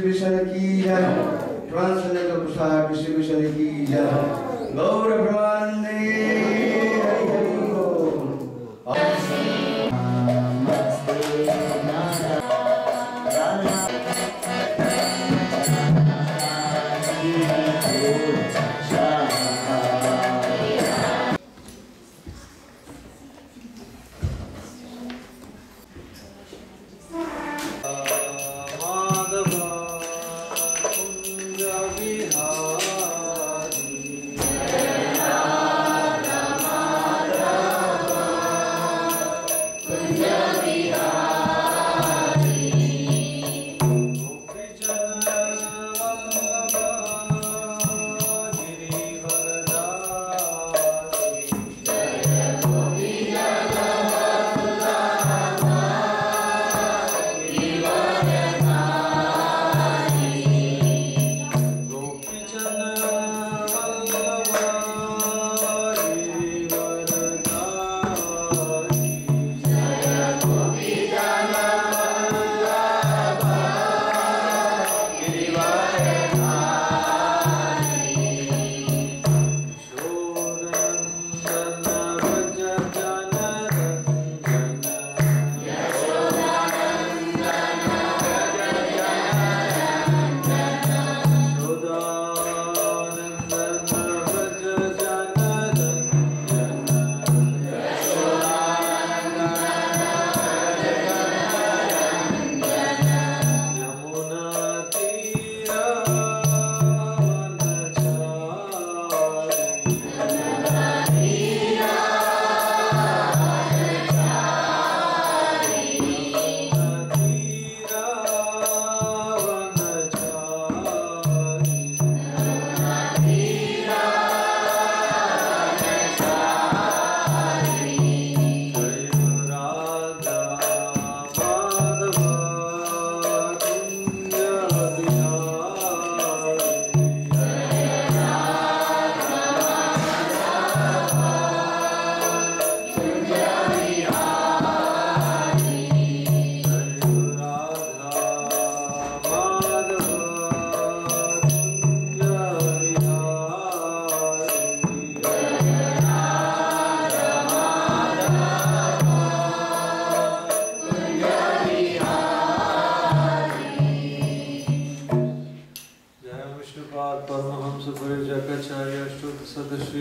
Vishal ki jai, Transcendental Prasad Vishal ki jai, Gaura Brahmanande, Hari Hari Bol.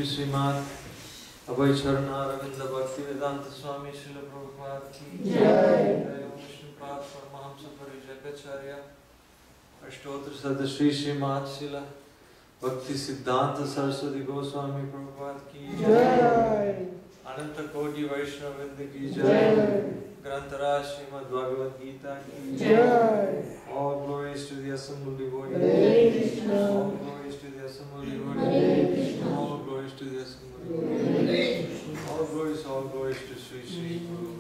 Srimad Bhagavad Gita, Vishnupada Paramahamsa Parijakacharya, Ashtotra Sada Shri Srimad Srila Bhakti Siddhanta Saraswati Goswami Prabhupada ki jai, Ananta Koti Vaishnavinda ki jai, Grantaraj Srimad Bhagavad Gita ki jai. All glories to the assembled devotees. All glories to the assembled devotees. All glories to the assembled devotees. All glories to Sri Sri Guru.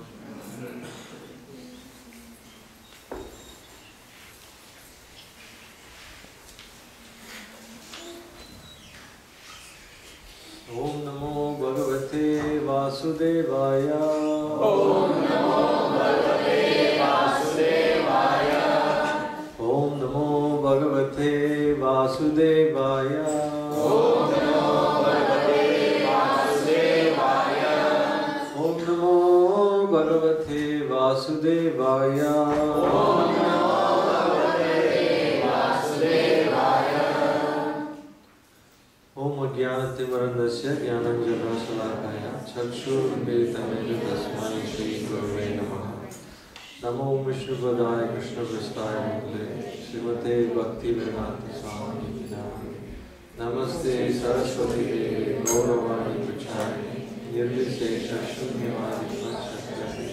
Om Namo Bhagavate Vasudevaya. Om Namo Bhagavate Vasudevaya. Om Namo Bhagavate Vasudevaya. Om Namo Bhagavate Vasudevaya. Om Namo Bhagavate Vasudevaya. Om Namo Bhagavate Vasudevaya. Om Jnanatimirandasya Jnananjana Salakaya Chakshurmilitamena Tasmai Shri Gurave Namaha. Namo Vishnupadaya Krishna Prasthaya Mukle Srimate Bhakti Vedanta Swami Namaha. Namaste Saraswati Devi Gauravani Prachari Nirvisesha Shunyavadi Panchakari.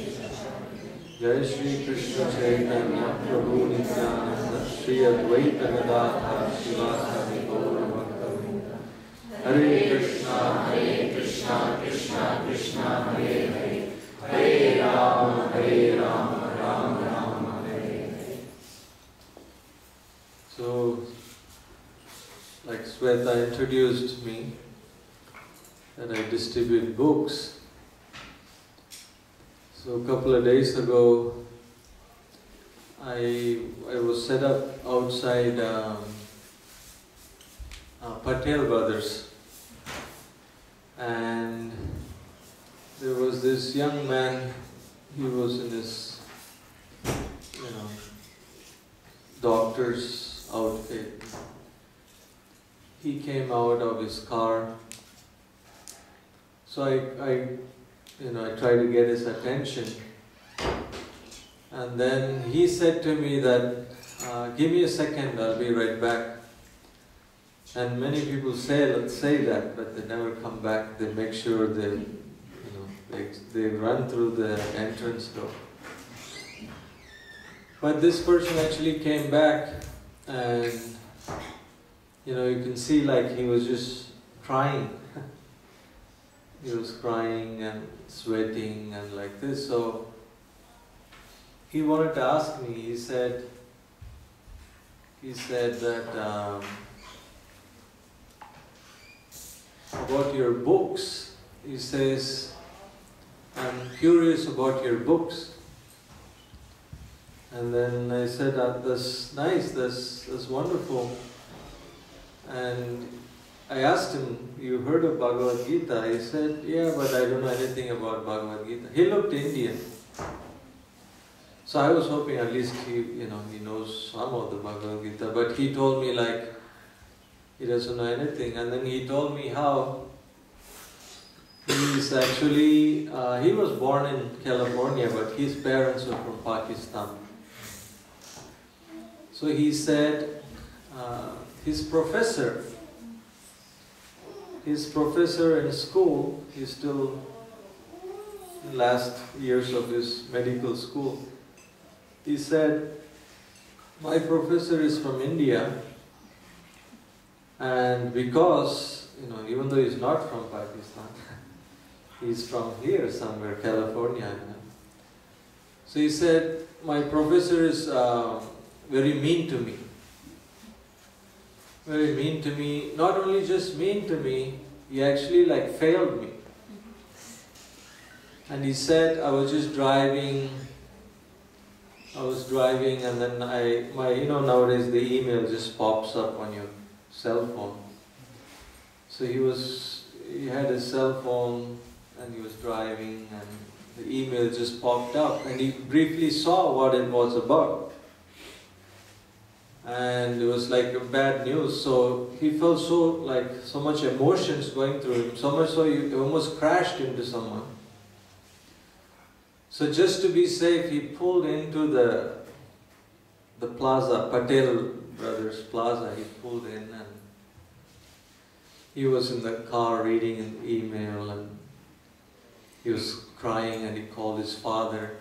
Jai Shri Krishna Chaitanya Prabhu Nityananda Shri Advaita Gadadhar Shivasari Gauravakta. Hare Krishna, Krishna Krishna, Hare Hare, Hare Rama, Rama Rama, Hare Hare. So, like Sweta introduced me, that I distribute books. So a couple of days ago, I was set up outside Patel Brothers, and there was this young man. He was in his, doctor's outfit. He came out of his car. So I tried to get his attention. And then he said to me that, give me a second, I'll be right back. And many people say that, but they never come back. They make sure they run through the entrance door. But this person actually came back, and you can see like he was just crying. He was crying and sweating and like this. So he wanted to ask me. He said that about your books. He says, I'm curious about your books. And then I said, that's nice, that's wonderful. And I asked him, you heard of Bhagavad Gita? He said, yeah, but I don't know anything about Bhagavad Gita. He looked Indian. So I was hoping at least he knows some of the Bhagavad Gita. But he told me like, he doesn't know anything. And then he told me how he's actually, he was born in California, but his parents were from Pakistan. So he said, his professor in school, he's still in last years of his medical school. He said, my professor is from India, and because, even though he's not from Pakistan, he's from here somewhere, California. So he said, my professor is very mean to me. Very mean to me. Not only just mean to me, he actually like failed me. And he said, I was driving and then nowadays the email just pops up on your cell phone. So he had his cell phone and he was driving and the email just popped up and he briefly saw what it was about. And it was like a bad news, so he felt so much emotions going through him, so much so he almost crashed into someone. So just to be safe, he pulled into the plaza, Patel Brothers Plaza. He pulled in and he was in the car reading an email and he was crying and he called his father.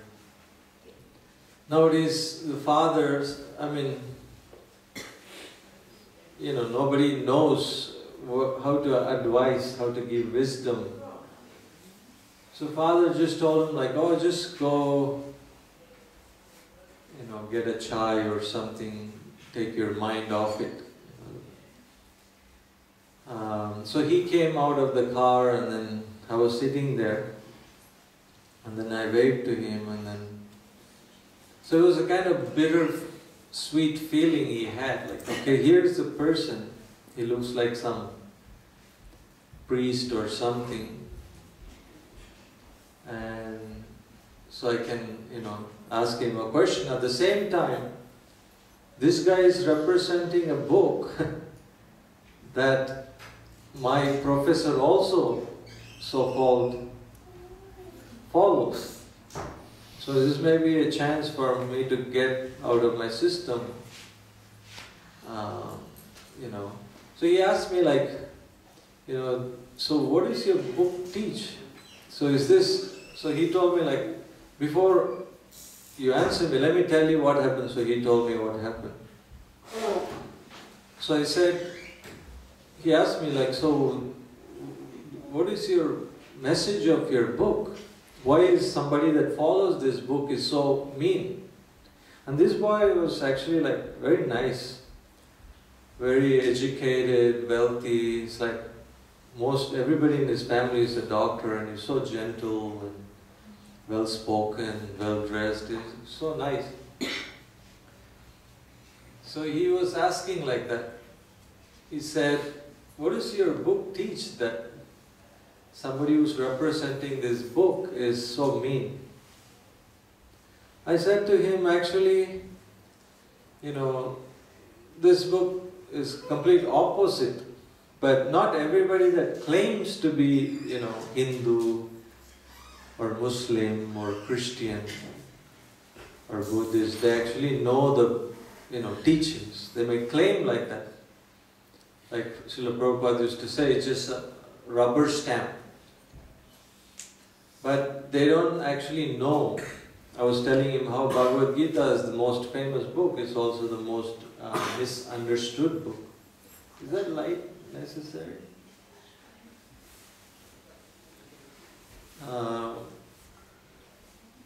Nowadays, the fathers, nobody knows how to advise, how to give wisdom. So father just told him like, oh, just go, get a chai or something, take your mind off it. So he came out of the car and then I was sitting there and then I waved to him and then, so it was a kind of bitter sweet feeling he had, like, okay, here's the person, he looks like some priest or something, and so I can, ask him a question. At the same time, this guy is representing a book that my professor also so-called follows. So this may be a chance for me to get out of my system, So he asked me like, so what does your book teach? So he told me like, before you answer me, let me tell you what happened. So he told me what happened. So I said, he asked me like, so what is your message of your book? Why is somebody that follows this book is so mean? And this boy was actually like very nice, very educated, wealthy. It's like everybody in his family is a doctor and he's so gentle and well-spoken, well-dressed. He's so nice. So he was asking like that. He said, what does your book teach that somebody who's representing this book is so mean? I said to him, actually, this book is complete opposite. But not everybody that claims to be, Hindu or Muslim or Christian or Buddhist, they actually know the, teachings. They may claim like that. Like Srila Prabhupada used to say, it's just a rubber stamp. But they don't actually know. I was telling him how Bhagavad Gita is the most famous book. It's also the most misunderstood book. Is that light necessary?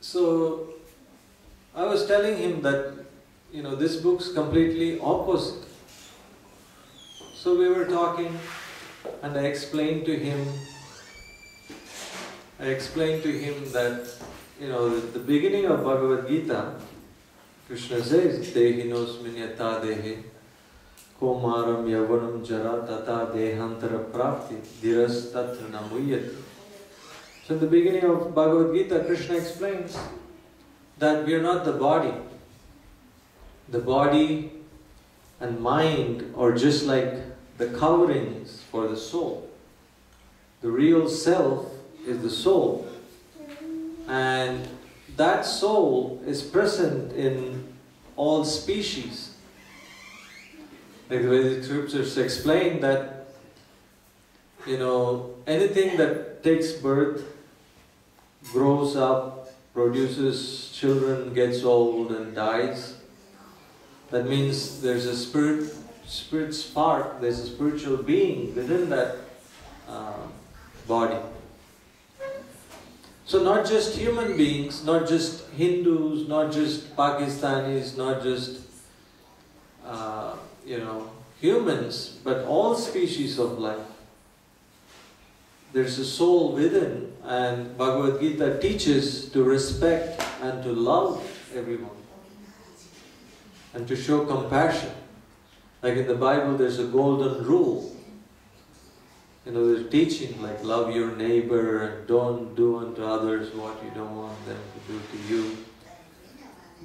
So I was telling him that, this book's completely opposite. So we were talking and I explained to him that, the beginning of Bhagavad Gita, Krishna says, Dehinosmin yata dehe, Komaram yavanam jara tata dehantara prapti, dhiras tatra namuyati. So in the beginning of Bhagavad Gita, Krishna explains that we are not the body. The body and mind are just like the coverings for the soul. The real self is the soul. And that soul is present in all species. Like the Vedic scriptures explain that, anything that takes birth, grows up, produces children, gets old and dies, that means there's a spirit spark, there's a spiritual being within that body. So not just human beings, not just Hindus, not just Pakistanis, not just humans, but all species of life. There's a soul within, and Bhagavad Gita teaches to respect and to love everyone and to show compassion. Like in the Bible, there's a golden rule. There's teaching like love your neighbor and don't do unto others what you don't want them to do to you.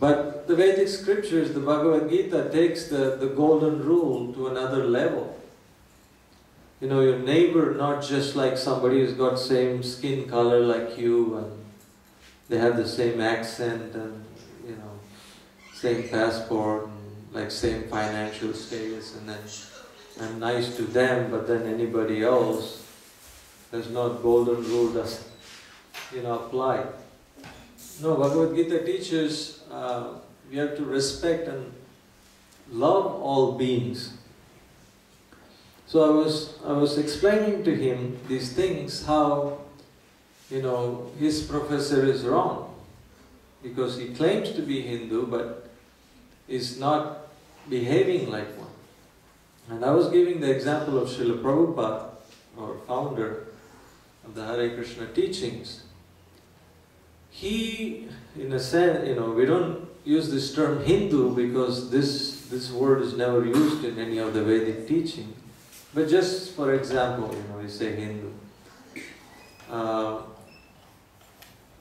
But the Vedic scriptures, the Bhagavad Gita, takes the golden rule to another level. Your neighbor, not just like somebody who's got same skin color like you and they have the same accent and, same passport and like same financial status, and then I'm nice to them, but then anybody else, there's not golden rule doesn't, apply. No, Bhagavad Gita teaches we have to respect and love all beings. So I was explaining to him these things, how, his professor is wrong, because he claims to be Hindu, but is not behaving like one. And I was giving the example of Srila Prabhupada, our founder of the Hare Krishna teachings. He, in a sense, we don't use this term Hindu because this word is never used in any of the Vedic teaching. But just for example, we say Hindu.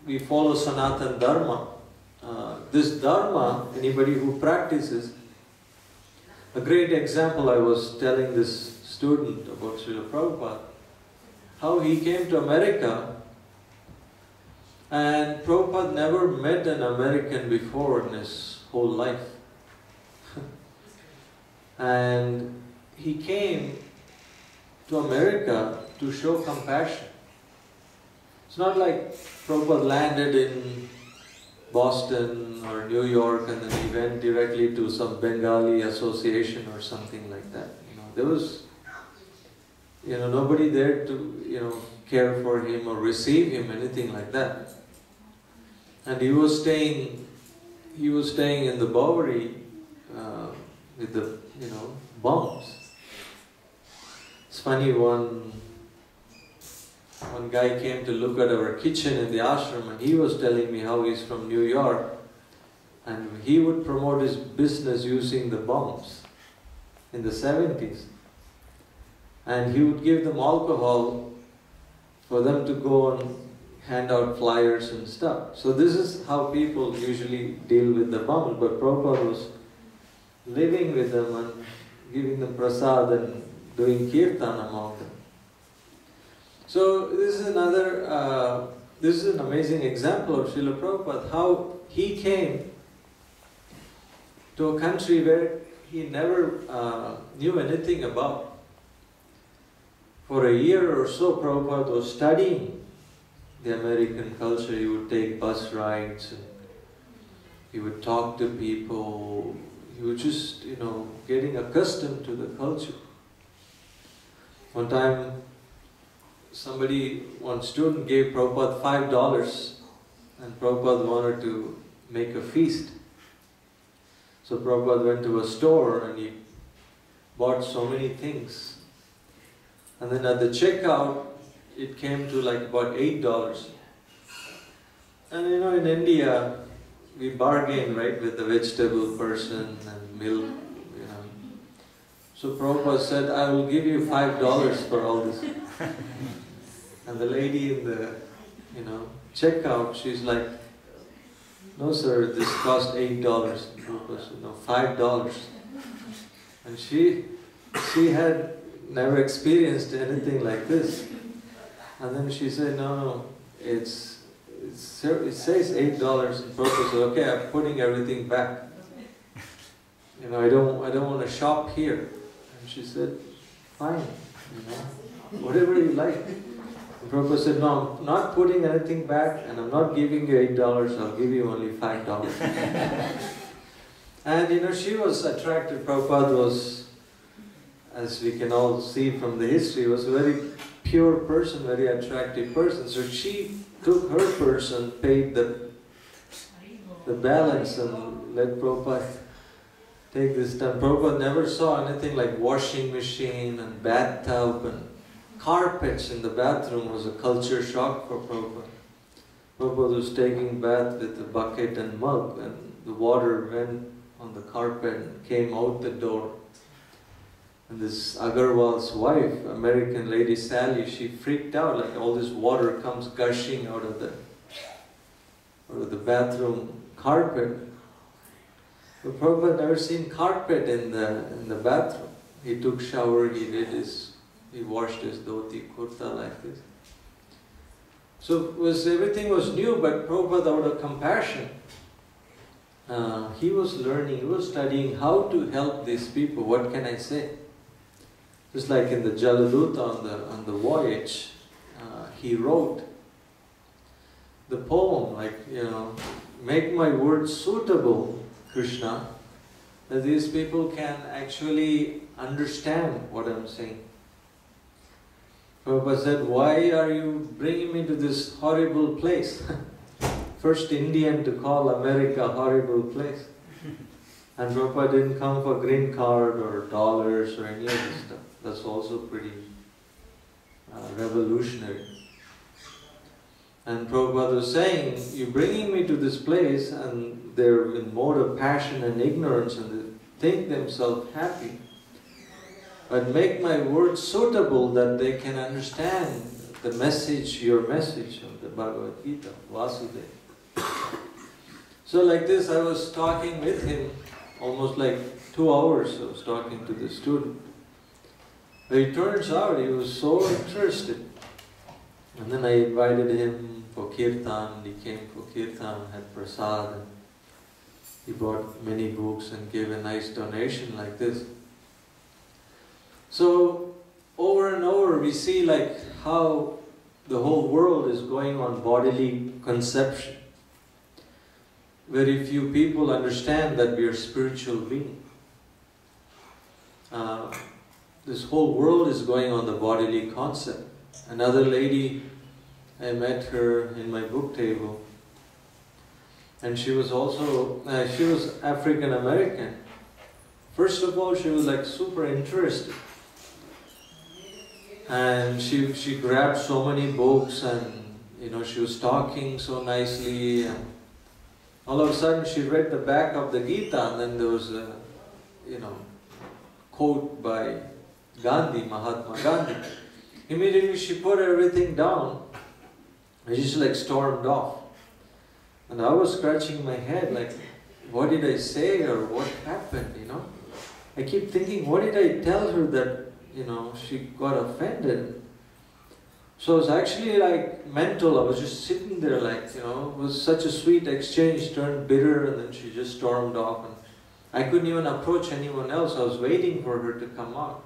We follow Sanatana Dharma. This Dharma, anybody who practices, a great example, I was telling this student about Srila Prabhupada, how he came to America and Prabhupada never met an American before in his whole life. And he came to America to show compassion. It's not like Prabhupada landed in Boston or New York and then he went directly to some Bengali association or something like that. There was, nobody there to, care for him or receive him, anything like that. And he was staying in the Bowery with the, bums. It's funny, one guy came to look at our kitchen in the ashram and he was telling me how he's from New York And he would promote his business using the bums in the 70s. And he would give them alcohol for them to go and hand out flyers and stuff. So this is how people usually deal with the bums. But Prabhupada was living with them and giving them prasad and doing kirtan among them. So this is this is an amazing example of Srila Prabhupada, how he came to a country where he never knew anything about. For a year or so, Prabhupada was studying the American culture. He would take bus rides, and he would talk to people. He was just, getting accustomed to the culture. One time, one student gave Prabhupada $5, and Prabhupada wanted to make a feast. So Prabhupada went to a store and he bought so many things. And then at the checkout, it came to like about $8. And in India, we bargain, right, with the vegetable person and milk, So Prabhupada said, I will give you $5 for all this. And the lady in the, checkout, she's like, no sir, this cost $8. Prabhupada said, no, $5. And she had never experienced anything like this. And then she said, no, it says $8. And Prabhupada said, okay, I'm putting everything back. I don't want to shop here. And she said, fine, whatever you like. And Prabhupada said, no, I'm not putting anything back and I'm not giving you $8, I'll give you only $5. And she was attracted. Prabhupada was, as we can all see from the history, was a very pure person, very attractive person. So she took her purse and paid the balance and let Prabhupada take this time. Prabhupada never saw anything like washing machine and bathtub and carpets in the bathroom. Was a culture shock for Prabhupada. Prabhupada was taking bath with a bucket and mug, and the water went on the carpet and came out the door. And this Agarwal's wife, American lady Sally, she freaked out, like all this water comes gushing out of the bathroom carpet. But Prabhupada never seen carpet in the bathroom. He took shower, he washed his dhoti, kurta like this. So everything was new, but Prabhupada, out of compassion, he was learning, he was studying how to help these people. What can I say? Just like in the Jaladuta on the voyage, he wrote the poem, make my words suitable, Krishna, that these people can actually understand what I'm saying. Prabhupada said, why are you bringing me to this horrible place? First Indian to call America a horrible place. And Prabhupada didn't come for green card or dollars or any of this stuff. That's also pretty revolutionary. And Prabhupada was saying, you're bringing me to this place and they're in mode of passion and ignorance and they think themselves happy. But make my words suitable that they can understand the message, your message of the Bhagavad Gita, Vasudeva. So like this, I was talking with him, almost like 2 hours I was talking to the student. But it turns out he was so interested. And then I invited him for kirtan, he came for kirtan, had prasad, and he bought many books and gave a nice donation like this. So over and over we see how the whole world is going on bodily conception. Very few people understand that we are spiritual beings. This whole world is going on the bodily concept. Another lady, I met her in my book table, and she was also, she was African American. First of all, she was super interested. And she grabbed so many books and, she was talking so nicely. And all of a sudden she read the back of the Gita, and then there was a, quote by Gandhi, Mahatma Gandhi. Immediately she put everything down and she just like stormed off. And I was scratching my head like, what did I say or what happened, I keep thinking, what did I tell her that, she got offended? So it was actually like mental. I was just sitting there like, it was such a sweet exchange, turned bitter, and then she just stormed off. And I couldn't even approach anyone else. I was waiting for her to come out.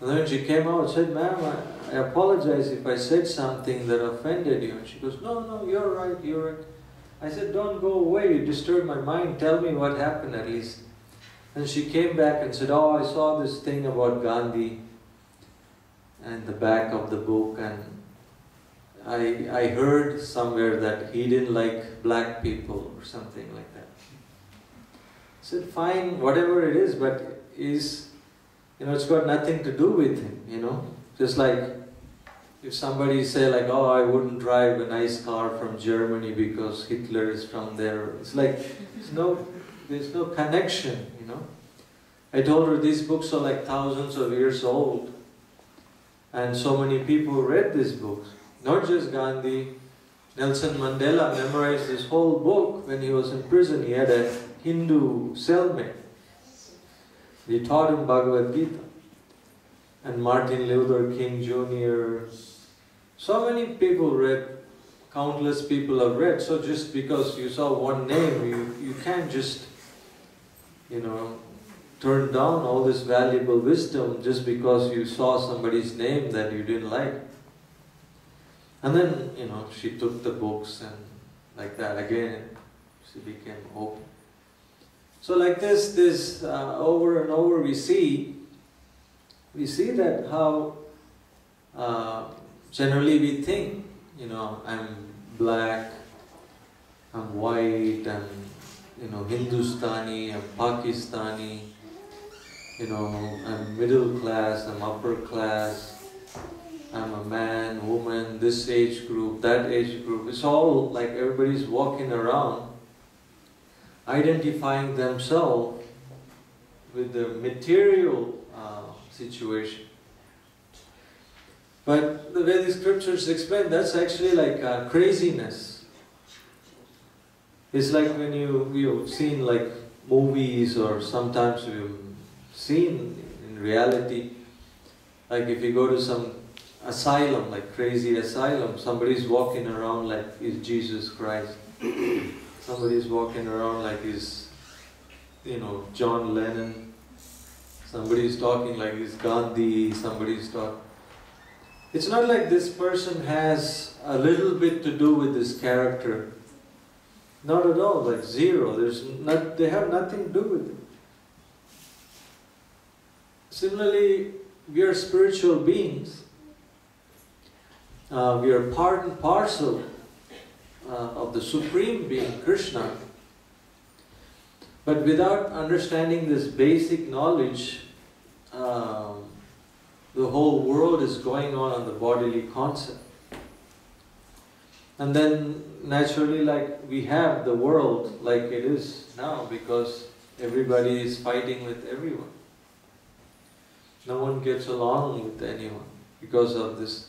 And then when she came out, I said, ma'am, I apologize if I said something that offended you. And she goes, no, you're right, you're right. I said, don't go away, you disturbed my mind, tell me what happened at least. And she came back and said, oh, I saw this thing about Gandhi and the back of the book, and I heard somewhere that he didn't like black people or something like that. I said, fine, whatever it is, but it's got nothing to do with him, Just like if somebody say like, oh, I wouldn't drive a nice car from Germany because Hitler is from there. It's like, there's no connection, I told her these books are like thousands of years old. And so many people read these books. Not just Gandhi. Nelson Mandela memorized this whole book when he was in prison. He had a Hindu cellmate. He taught him Bhagavad Gita. And Martin Luther King Jr. So many people read, countless people have read. So just because you saw one name, you can't just, turn down all this valuable wisdom just because you saw somebody's name that you didn't like. And then, she took the books and like that again, she became open. So like this over and over we see that how generally we think, I'm black, I'm white, I'm Hindustani, I'm Pakistani, I'm middle class, I'm upper class, I'm a man, woman, this age group, that age group. It's all like everybody's walking around identifying themselves with the material situation. But the way the scriptures explain, that's actually like craziness. It's like when you've seen like movies, or sometimes you've seen in reality, like if you go to some asylum, like crazy asylum, somebody's walking around like he's Jesus Christ. Somebody's walking around like he's, John Lennon. Somebody's talking like he's Gandhi. Somebody's talking. It's not like this person has a little bit to do with this character. Not at all, like zero. They have nothing to do with it. Similarly, we are spiritual beings. We are part and parcel of the Supreme Being, Krishna. But without understanding this basic knowledge, the whole world is going on the bodily concept. And then naturally, like we have the world like it is now, because everybody is fighting with everyone. No one gets along with anyone because of this.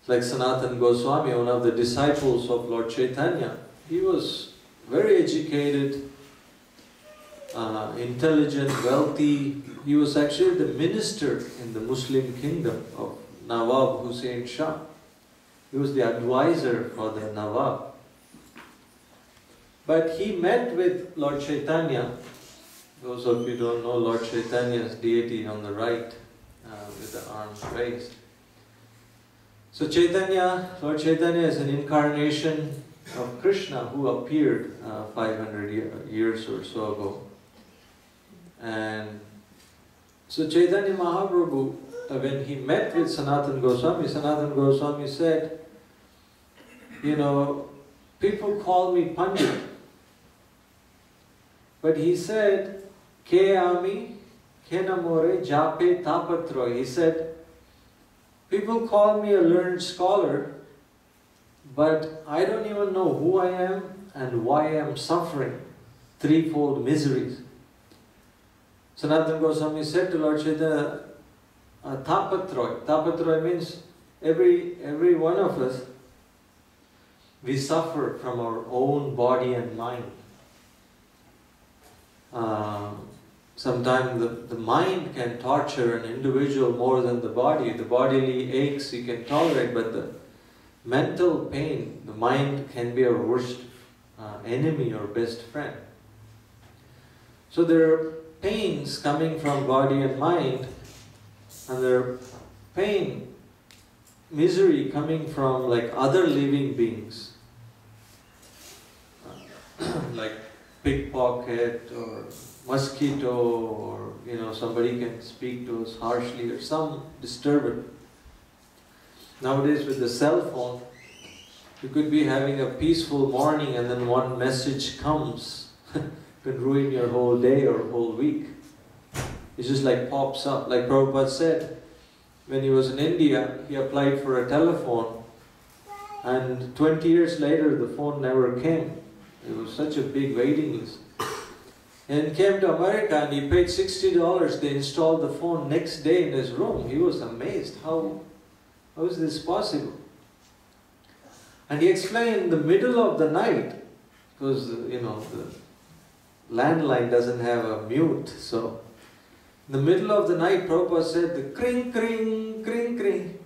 Like Sanatana Goswami, one of the disciples of Lord Chaitanya, he was very educated, intelligent, wealthy. He was actually the minister in the Muslim kingdom of Nawab Hussain Shah. He was the advisor for the Nawab. But he met with Lord Chaitanya. Those of you who don't know, Lord Chaitanya's deity on the right, with the arms raised. So Lord Chaitanya is an incarnation of Krishna who appeared 500 years or so ago. And so Chaitanya Mahaprabhu, when he met with Sanatana Goswami said, people call me Pandit. But he said, Ke ami, ke namore, jape tapatro. He said, people call me a learned scholar, but I don't even know who I am, and why I am suffering, threefold miseries. Sanatana Goswami said to Lord Chaitanya, Tapatroy. Tapatroy means every one of us, we suffer from our own body and mind. Sometimes the mind can torture an individual more than the body. The bodily aches you can tolerate, but the mental pain, the mind can be our worst enemy or best friend. So there are pains coming from body and mind, and there are pain, misery coming from like other living beings, like pickpocket or mosquito, or somebody can speak to us harshly, or some disturbance. Nowadays with the cell phone, you could be having a peaceful morning and then one message comes, can ruin your whole day or whole week. It just like pops up. Like Prabhupada said, when he was in India, he applied for a telephone, and 20 years later the phone never came. It was such a big waiting list. And came to America and he paid $60. They installed the phone next day in his room. He was amazed. How is this possible? And he explained in the middle of the night, because the landline doesn't have a mute, so in the middle of the night, Prabhupada said, the kring, kring, kring, kring.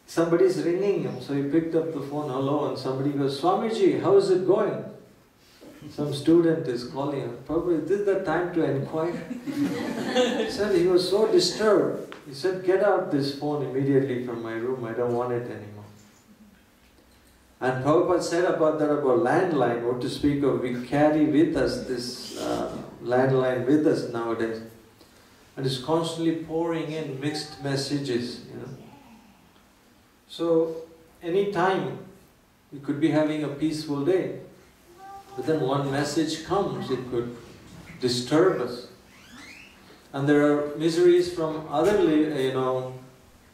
Somebody's ringing him. So he picked up the phone, hello, and somebody goes, Swamiji, how is it going? Some student is calling him. Prabhupada, is this the time to inquire? He said he was so disturbed. He said, get out this phone immediately from my room. I don't want it anymore. And Prabhupada said about landline, what to speak of, we carry with us this landline with us nowadays. And it's constantly pouring in mixed messages, So, any time, we could be having a peaceful day, but then one message comes, it could disturb us. And there are miseries from other,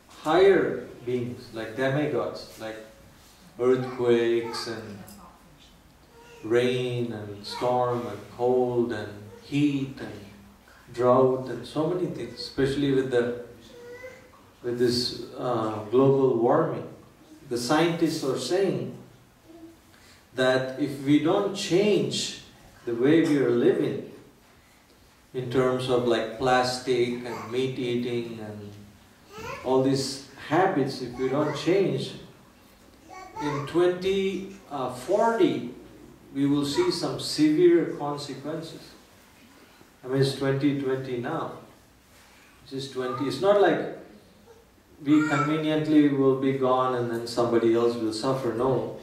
higher beings, like demigods, like earthquakes and rain and storm and cold and heat and drought and so many things, especially with this global warming. The scientists are saying that if we don't change the way we are living, in terms of like plastic and meat eating and all these habits, if we don't change, in 2040 we will see some severe consequences. I mean, it's 2020 now. It's just 20. It's not like we conveniently will be gone and then somebody else will suffer. No.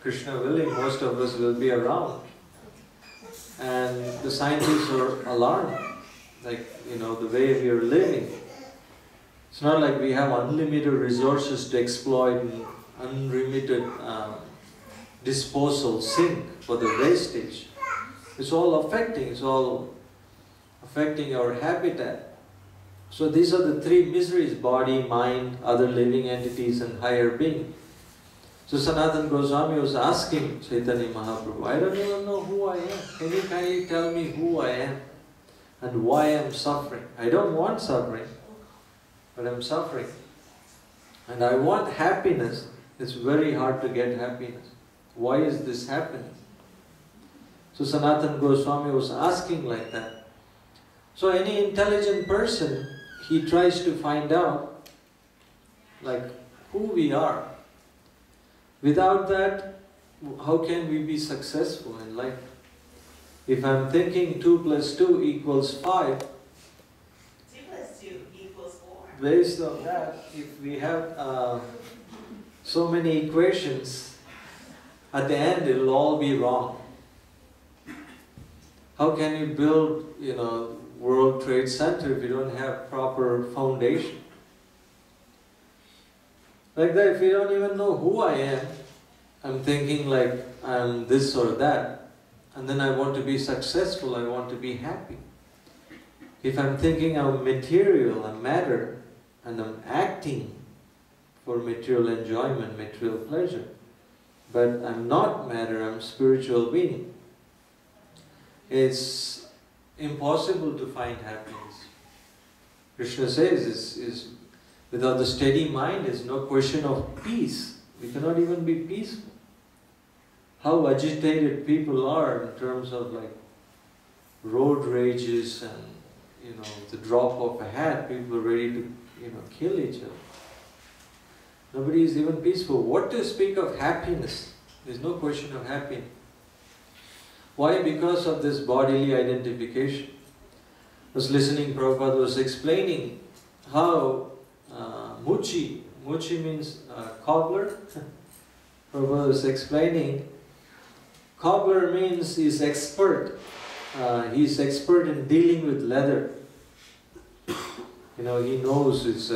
Krishna willing, most of us will be around. And the scientists are alarmed. Like, the way we are living. It's not like we have unlimited resources to exploit and unlimited disposal sink for the wastage. It's all affecting our habitat. So these are the three miseries: body, mind, other living entities, and higher being. So Sanatana Goswami was asking Chaitanya Mahaprabhu, I don't even know who I am. Can you kindly tell me who I am and why I am suffering? I don't want suffering, but I'm suffering. And I want happiness. It's very hard to get happiness. Why is this happening? So Sanatana Goswami was asking like that. So any intelligent person, he tries to find out like who we are. Without that, how can we be successful in life? If I'm thinking 2 + 2 = 5, 2 + 2 = 4. Based on that, if we have so many equations, at the end it will all be wrong. How can you build, World Trade Center if you don't have proper foundation? Like that, if you don't even know who I am, I'm thinking like I'm this or that, and then I want to be successful, I want to be happy. If I'm thinking I'm material, I'm matter, and I'm acting for material enjoyment, material pleasure, but I'm not matter, I'm spiritual being. It's impossible to find happiness. Krishna says is without the steady mind is no question of peace. We cannot even be peaceful. How agitated people are in terms of like road rages and the drop of a hat, people are ready to kill each other. Nobody is even peaceful. What to speak of happiness? There's no question of happiness. Why? Because of this bodily identification. I was listening, Prabhupada was explaining how Muchi means cobbler. Prabhupada was explaining, cobbler means he's expert. He's expert in dealing with leather. He knows it's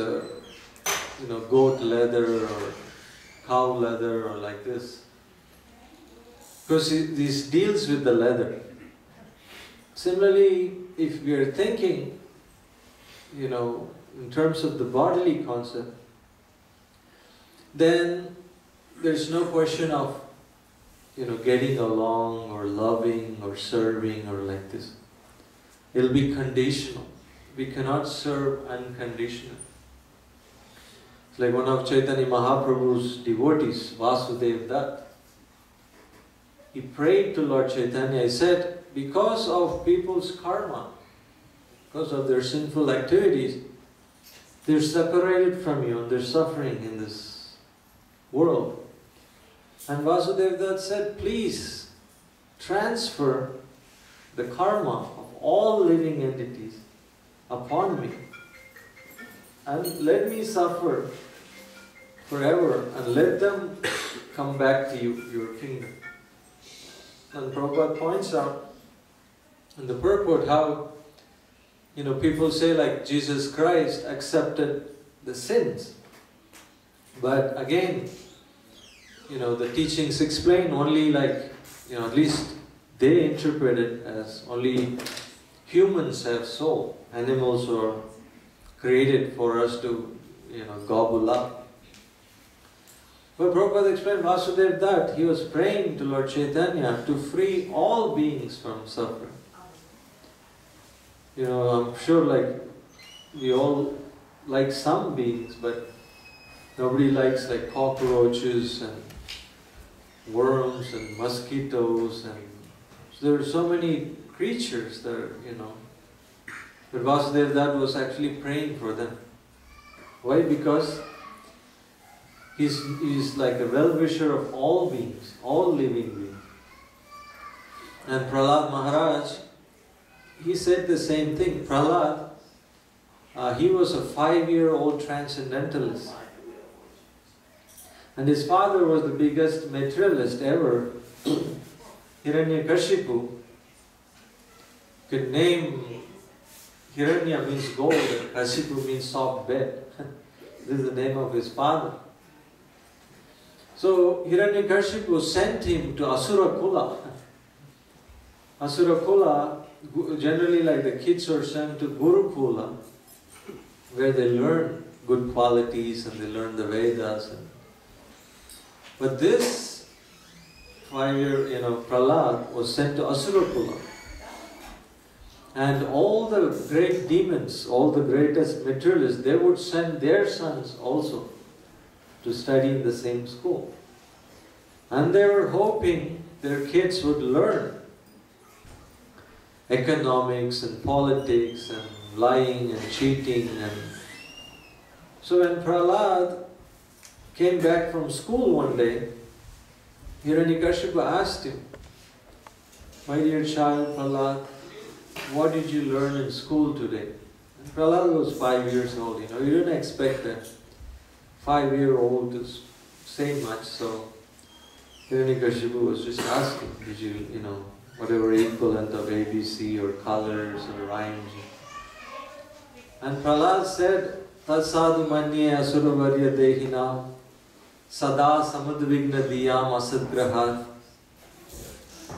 goat leather or cow leather or like this. Because he deals with the leather. Similarly, if we are thinking, in terms of the bodily concept, then there's no question of, getting along or loving or serving or like this. It'll be conditional. We cannot serve unconditionally. It's like one of Chaitanya Mahaprabhu's devotees, Vasudev Dutt. He prayed to Lord Chaitanya. He said, because of people's karma, because of their sinful activities, they're separated from you and they're suffering in this world. And Vasudeva Dutt said, please transfer the karma of all living entities upon me and let me suffer forever and let them come back to you, your kingdom. And Prabhupada points out in the purport how people say like Jesus Christ accepted the sins. But again, the teachings explain only like, at least they interpret it as only humans have soul. Animals are created for us to, gobble up. But Prabhupada explained Vasudeva Dutt, he was praying to Lord Chaitanya to free all beings from suffering. I'm sure like we all like some beings, but nobody likes like cockroaches and worms and mosquitoes, and so there are so many creatures that are, but Vasudeva Dutt was actually praying for them. Why? Because he's like a well-wisher of all beings, all living beings. And Prahlad Maharaj, he said the same thing. Prahlad, he was a 5-year-old transcendentalist. And his father was the biggest materialist ever. Hiranyakashipu. Could name Hiranya means gold, and Kashipu means soft bed. This is the name of his father. So Hiranyakashipu sent him to Asura Kula. Asura Kula, generally like the kids are sent to Gurukula, where they learn good qualities and they learn the Vedas. But this 5-year, Prahlad was sent to Asura Kula. And all the great demons, all the greatest materialists, they would send their sons also to study in the same school. And they were hoping their kids would learn economics and politics and lying and cheating. And so when Prahlad came back from school one day, Hiranyakashipu asked him, "My dear child Prahlad, what did you learn in school today?" And Prahlad was 5 years old, you didn't expect a 5-year-old to say much, so Hiranyakashipu was just asking, did you, whatever equivalent of ABC or colors or rhymes. And Prahlad said, "Tad sadhu manye asuravarya dehinam sada samadvigna diyam asadgrahat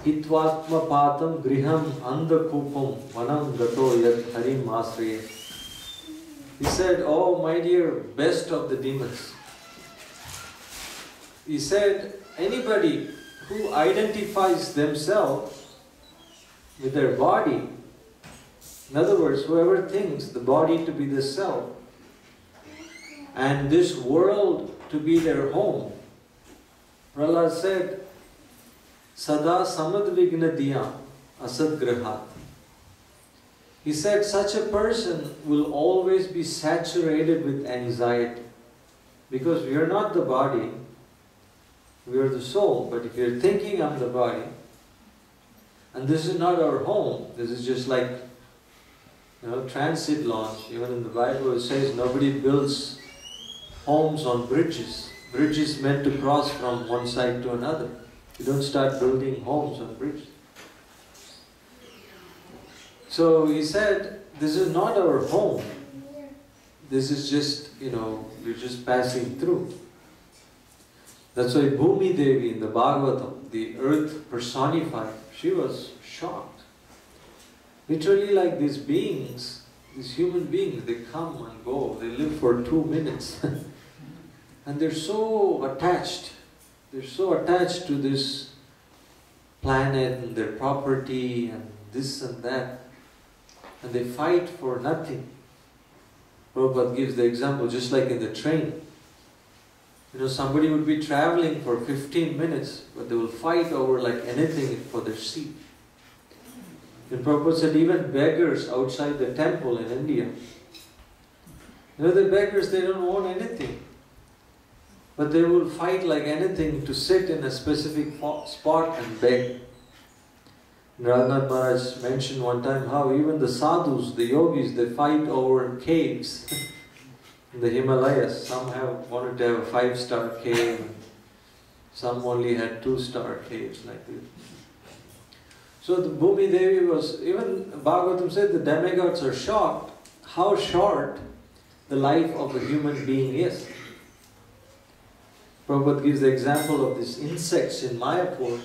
hitvatma patam griham andakupam manam gato yad harim asriye." He said, "Oh my dear, best of the demons." He said, anybody who identifies themselves with their body, in other words, whoever thinks the body to be the self and this world to be their home, Prahlad said, Sada samadvigna diyam asadgrahat. He said such a person will always be saturated with anxiety, because we are not the body, we are the soul. But if you're thinking I'm the body, and this is not our home, this is just like, transit launch. Even in the Bible it says nobody builds homes on bridges. Bridges meant to cross from one side to another. You don't start building homes on bridges. So he said, this is not our home. This is just, we're just passing through. That's why Bhumi Devi in the Bhagavatam, the earth personified, she was shocked. Literally, like these beings, these human beings, they come and go, they live for 2 minutes. And they're so attached. They're so attached to this planet and their property and this and that. And they fight for nothing. Prabhupada gives the example, just like in the train. Somebody would be traveling for 15 minutes, but they will fight over like anything for their seat. And Prabhupada said even beggars outside the temple in India, the beggars, they don't own anything. But they will fight like anything to sit in a specific spot and beg. Raghunath Maharaj mentioned one time how even the sadhus, the yogis, they fight over caves in the Himalayas. Some wanted to have a 5-star cave, and some only had 2-star caves like this. So the Bhumi Devi was, even Bhagavatam said the demigods are shocked how short the life of a human being is. Prabhupada gives the example of these insects in Mayapur.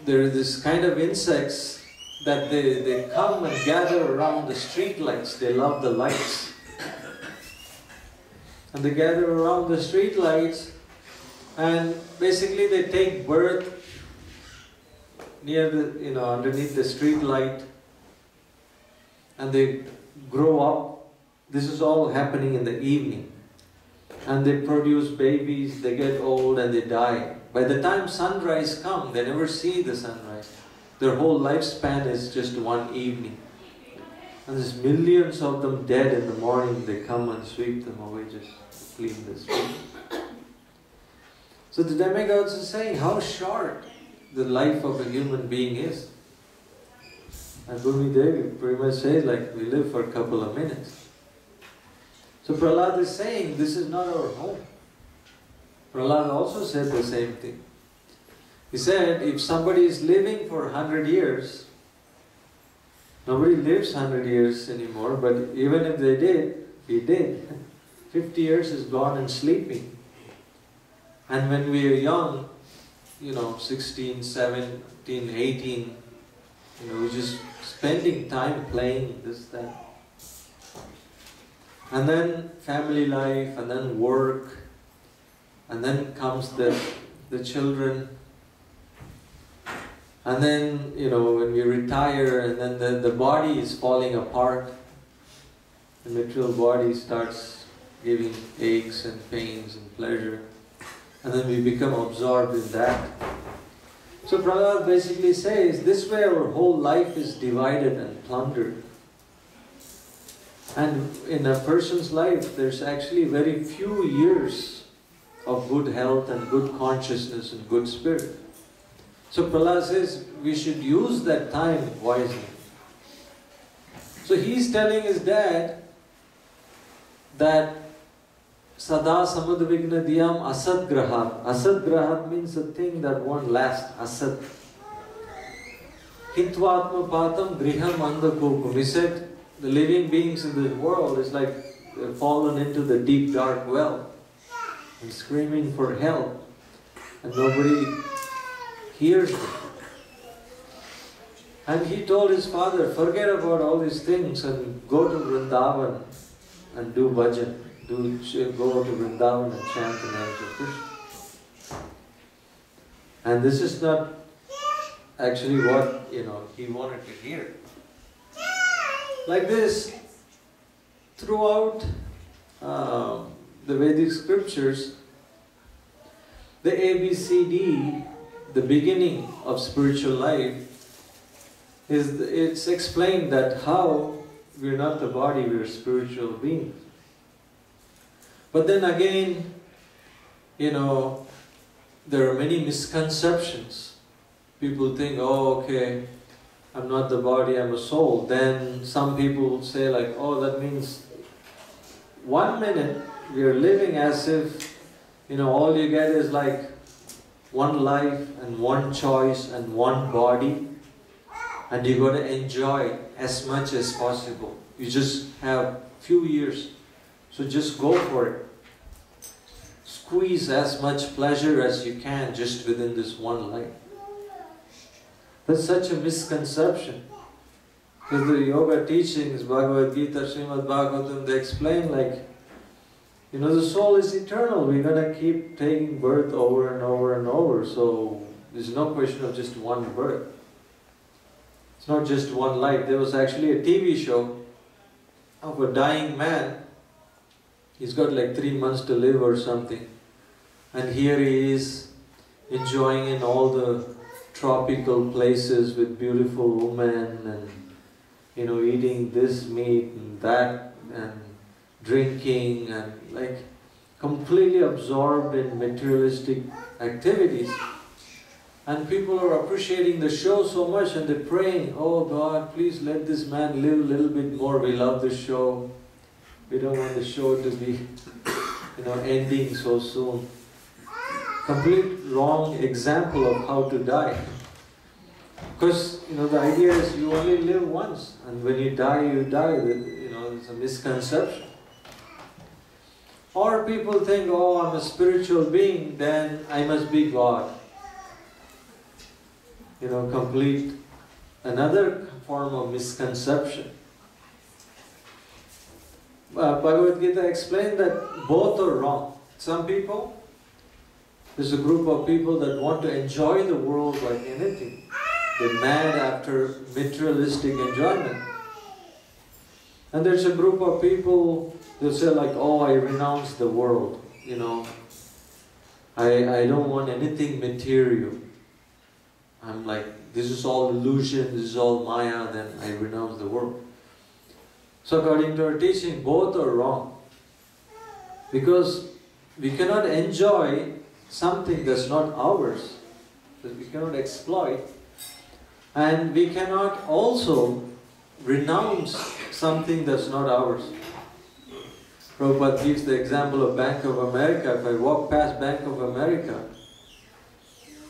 There are this kind of insects that they come and gather around the street lights. They love the lights. And they gather around the street lights, and basically they take birth near the, underneath the street light, and they grow up. This is all happening in the evening. And they produce babies, they get old and they die. By the time sunrise comes, they never see the sunrise. Their whole lifespan is just one evening. And there's millions of them dead in the morning. They come and sweep them away, just clean the street. So the demigods are saying how short the life of a human being is. And Bhumi Devi pretty much says like we live for a couple of minutes. So Prahlad is saying this is not our home. Prahlad also said the same thing. He said if somebody is living for 100 years, nobody lives 100 years anymore, but even if they did, he did. 50 years is gone and sleeping. And when we are young, 16, 17, 18, we're just spending time playing this, that. And then family life, and then work, and then comes the children. And then, when we retire, and then the body is falling apart. The material body starts giving aches and pains and pleasure. And then we become absorbed in that. So Prahlad basically says, this way our whole life is divided and plundered. And in a person's life, there's actually very few years of good health and good consciousness and good spirit. So Prahlad says, we should use that time wisely. So he's telling his dad that Sada samadvigna diyam asad grahat. Asad grahat means a thing that won't last. Asad. Hitvatma patam griham andakopam. He said, the living beings in this world is like they've fallen into the deep dark well and screaming for help, and nobody hears them. And he told his father, forget about all these things and go to Vrindavan and do bhajan. go to Vrindavan and chant the names of Krishna. And this is not actually what he wanted to hear. Like this, throughout the Vedic scriptures, the ABCD, the beginning of spiritual life, it's explained that how we're not the body, we're spiritual beings. But then again, there are many misconceptions. People think, oh, okay, I'm not the body, I'm a soul. Then some people say like, oh, that means 1 minute we are living as if, all you get is like one life and one choice and one body, and you got to enjoy as much as possible. You just have few years, so just go for it. Squeeze as much pleasure as you can just within this one life. That's such a misconception. Because the yoga teachings, Bhagavad Gita, Srimad Bhagavatam, they explain like, the soul is eternal. We're going to keep taking birth over and over and over. So there's no question of just one birth. It's not just one life. There was actually a TV show of a dying man. He's got like 3 months to live or something. And here he is enjoying in all the tropical places with beautiful women and, eating this meat and that and drinking and like completely absorbed in materialistic activities. And people are appreciating the show so much and they're praying, oh God, please let this man live a little bit more. We love the show. We don't want the show to be, ending so soon. Complete wrong example of how to die. Because, the idea is you only live once. And when you die, you die. It's a misconception. Or people think, oh, I'm a spiritual being, then I must be God. Complete another form of misconception. Bhagavad Gita explained that both are wrong. Some people, there's a group of people that want to enjoy the world like anything. They're mad after materialistic enjoyment. And there's a group of people that say like, oh, I renounce the world. I don't want anything material. I'm like, this is all illusion, this is all Maya, then I renounce the world. So according to our teaching, both are wrong. Because we cannot enjoy something that's not ours, that we cannot exploit. And we cannot also renounce something that's not ours. Prabhupada gives the example of Bank of America. If I walk past Bank of America,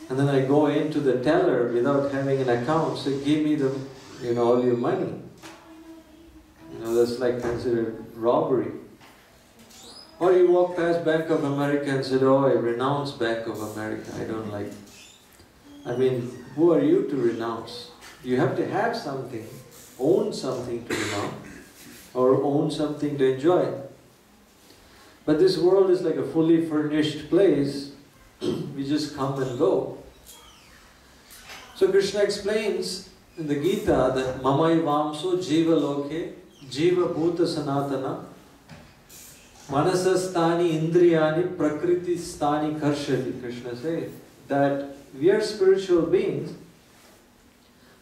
and then I go into the teller without having an account, say, give me the, all your money. That's like considered robbery. Or you walk past Bank of America and say, oh, I renounce Bank of America, I don't like it. I mean, who are you to renounce? You have to have something, own something to renounce, or own something to enjoy. But this world is like a fully furnished place. We just come and go. So Krishna explains in the Gita that Mamai Vamso Jiva Loke Jiva Bhuta Sanatana Manasastani Indriyani Prakriti Stani Karshati. Krishna says that we are spiritual beings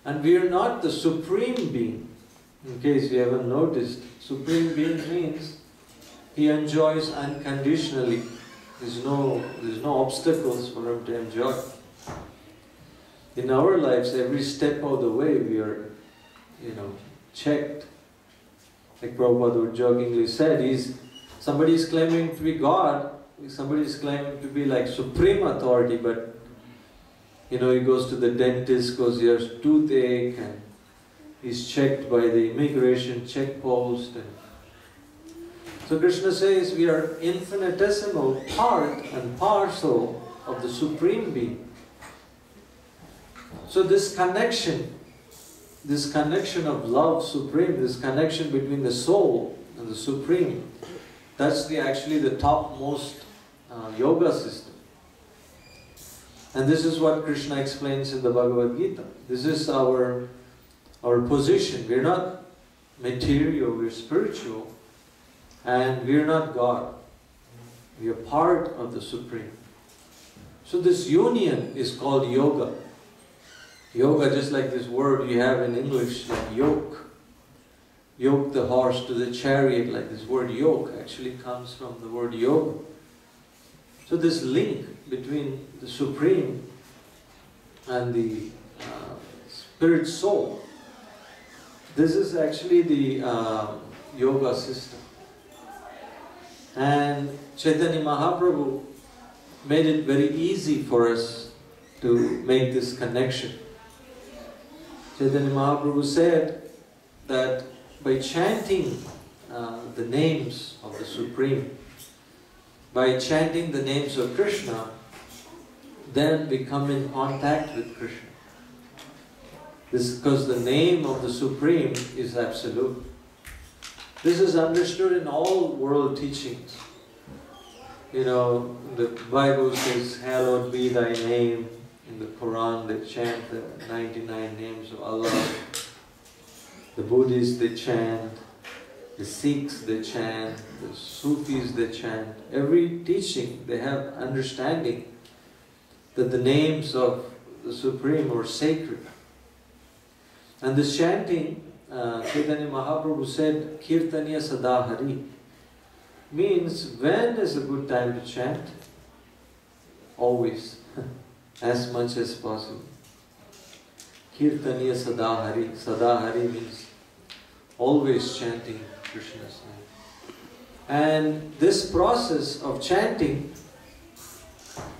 and we are not the supreme being. In case you haven't noticed, supreme being means he enjoys unconditionally. There's no obstacles for him to enjoy. In our lives, every step of the way we are, checked. Like Prabhupada jokingly said, somebody is claiming to be God, somebody is claiming to be like supreme authority, but he goes to the dentist because he has toothache and he's checked by the immigration check post. So Krishna says we are infinitesimal part and parcel of the Supreme Being. So this connection of love supreme, this connection between the soul and the Supreme That's actually the topmost yoga system. And this is what Krishna explains in the Bhagavad Gita. This is our position. We're not material, we're spiritual, and we're not God. We are part of the Supreme. So this union is called yoga. Yoga, just like this word you have in English, like yoke. Yoke the horse to the chariot, like this word yoke actually comes from the word yoga. So this link between the Supreme and the spirit soul, this is actually the yoga system. And Chaitanya Mahaprabhu made it very easy for us to make this connection. Chaitanya Mahaprabhu said that by chanting the names of the Supreme, by chanting the names of Krishna, then we come in contact with Krishna. This is because the name of the Supreme is absolute. This is understood in all world teachings. You know, the Bible says, hallowed be thy name. In the Quran, they chant the 99 names of Allah. The Buddhists, they chant. The Sikhs, they chant. The Sufis, they chant. Every teaching, they have understanding that the names of the Supreme are sacred. And this chanting, Chaitanya Mahaprabhu said, Kirtaniya Sadahari, means when is a good time to chant? Always, as much as possible. Kirtaniya Sadahari. Sadahari means always chanting Krishna's name. And this process of chanting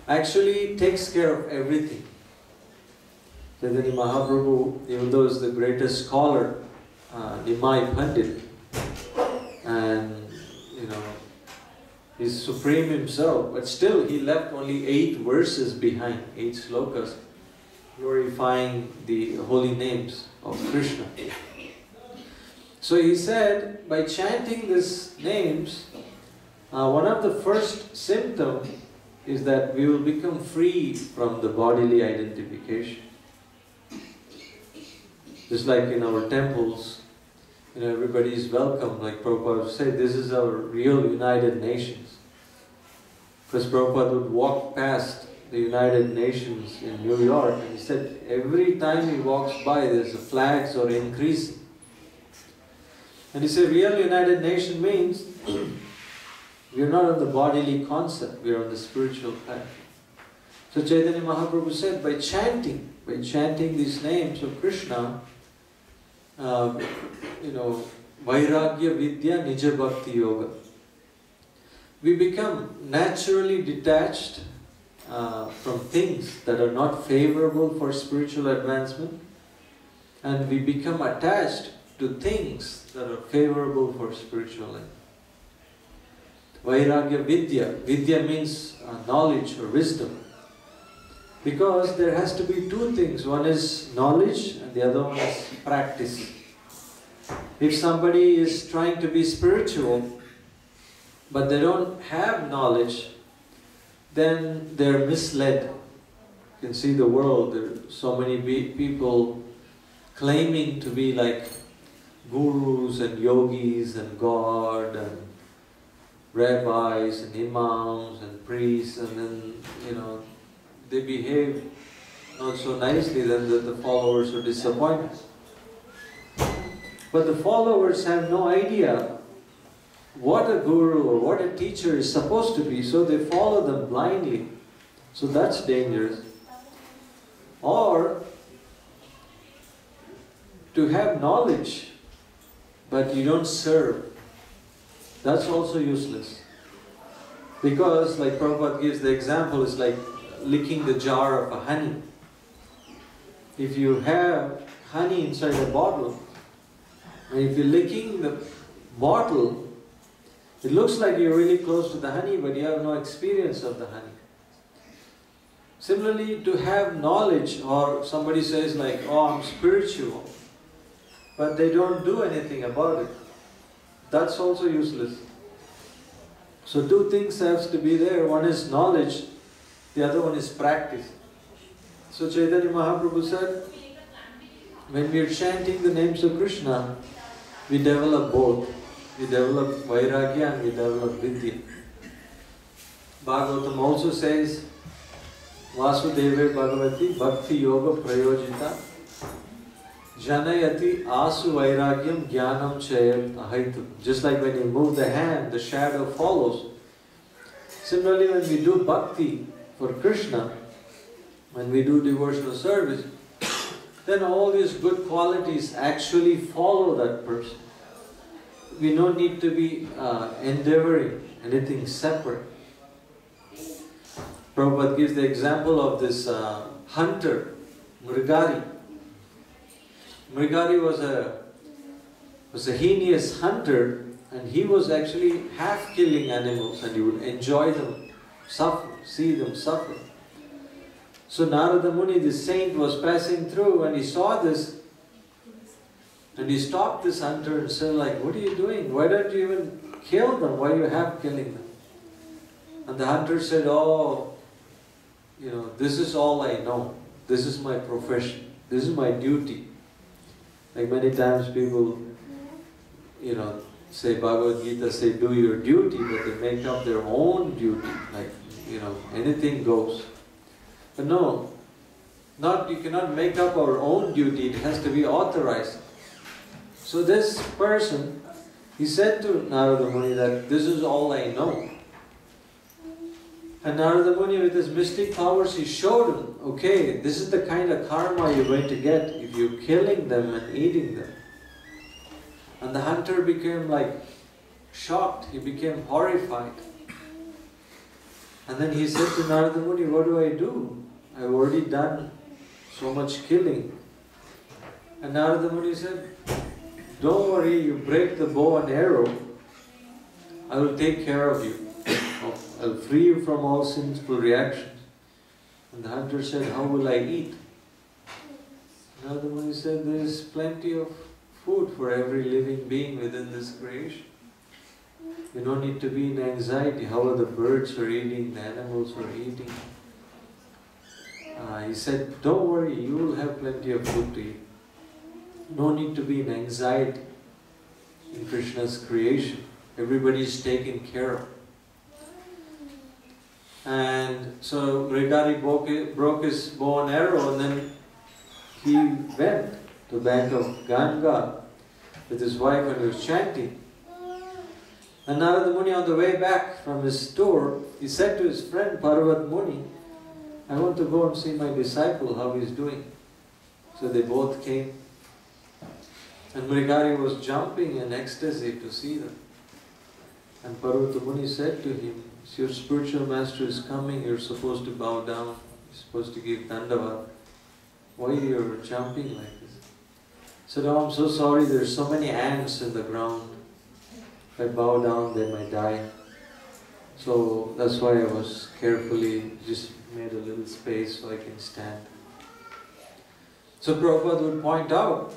actually takes care of everything. Chaitanya Mahaprabhu, even though is the greatest scholar, Nimai Pandit, and you know, he's supreme himself, but still he left only 8 verses behind, 8 slokas, glorifying the holy names of Krishna. So he said, by chanting these names, one of the first symptoms is that we will become free from the bodily identification. Just like in our temples, you know, everybody is welcome. Like Prabhupada said, this is our real United Nations. Because Prabhupada would walk past the United Nations in New York, and he said every time he walks by, there's the flags are increasing. And he said real United Nation means we are not on the bodily concept, we are on the spiritual path. So Chaitanya Mahaprabhu said, by chanting these names of Krishna, you know, Vairagya Vidya Nija Bhakti Yoga, we become naturally detached from things that are not favorable for spiritual advancement, and we become attached to things that are favorable for spiritual life. Vairagya Vidya. Vidya means knowledge or wisdom. Because there has to be 2 things. One is knowledge and the other one is practice. If somebody is trying to be spiritual, but they don't have knowledge, then they're misled. You can see the world, there are so many people claiming to be like gurus and yogis and God and rabbis and imams and priests, and then, you know, they behave not so nicely, then the followers are disappointed. But the followers have no idea what a guru or what a teacher is supposed to be, so they follow them blindly. So that's dangerous. Or to have knowledge, but you don't serve, that's also useless. Because, like Prabhupada gives the example, it's like licking the jar of honey. If you have honey inside a bottle, and if you're licking the bottle, it looks like you're really close to the honey, but you have no experience of the honey. Similarly, to have knowledge, or somebody says like, oh, I'm spiritual, but they don't do anything about it, that's also useless. So two things have to be there. One is knowledge, the other one is practice. So Chaitanya Mahaprabhu said, when we are chanting the names of Krishna, we develop both. We develop vairagya and we develop vidya. Bhagavatam also says, Vasudeve Bhagavati Bhakti Yoga Prayojita Janayati Asu Vairagyam Jnanam Chayat Ahaitu. Just like when you move the hand, the shadow follows. Similarly, when we do bhakti for Krishna, when we do devotional service, then all these good qualities actually follow that person. We don't need to be endeavoring anything separate. Prabhupada gives the example of this hunter, Mrigari. Mrigari was a heinous hunter, and he was actually half killing animals, and he would enjoy them suffer, see them suffer. So Narada Muni, the saint, was passing through and he saw this, and he stopped this hunter and said, like, what are you doing? Why don't you even kill them? Why are you half killing them? And the hunter said, oh, this is all I know. This is my profession. This is my duty. Like many times people, say Bhagavad Gita, say do your duty, but they make up their own duty. Like, anything goes. But no, you cannot make up our own duty. It has to be authorized. So this person, he said to Narada Muni that this is all I know. And Narada Muni, with his mystic powers, he showed him, okay, this is the kind of karma you're going to get if you're killing them and eating them. And the hunter became like shocked, he became horrified. And then he said to Narada Muni, what do I do? I've already done so much killing. And Narada Muni said, don't worry, you break the bow and arrow, I will take care of you. I'll free you from all sinful reactions. And the hunter said, how will I eat? Narada Muni said, there is plenty of food for every living being within this creation. You don't need to be in anxiety. How are the birds are eating, the animals are eating? He said, don't worry, you will have plenty of food to eat. No need to be in anxiety in Krishna's creation. Everybody is taken care of. And so Mrigari broke his bow and arrow, and then he went to the bank of Ganga with his wife, and he was chanting. And Narada Muni, on the way back from his tour, he said to his friend Parvat Muni, I want to go and see my disciple, how he's doing. So they both came. And Mrigari was jumping in ecstasy to see them. And Parvat Muni said to him, your spiritual master is coming, you're supposed to bow down, you're supposed to give dandavat. Why you're jumping like this? He said, oh, I'm so sorry, there's so many ants in the ground. If I bow down, they might die. So that's why I was carefully just made a little space so I can stand. So Prabhupada would point out,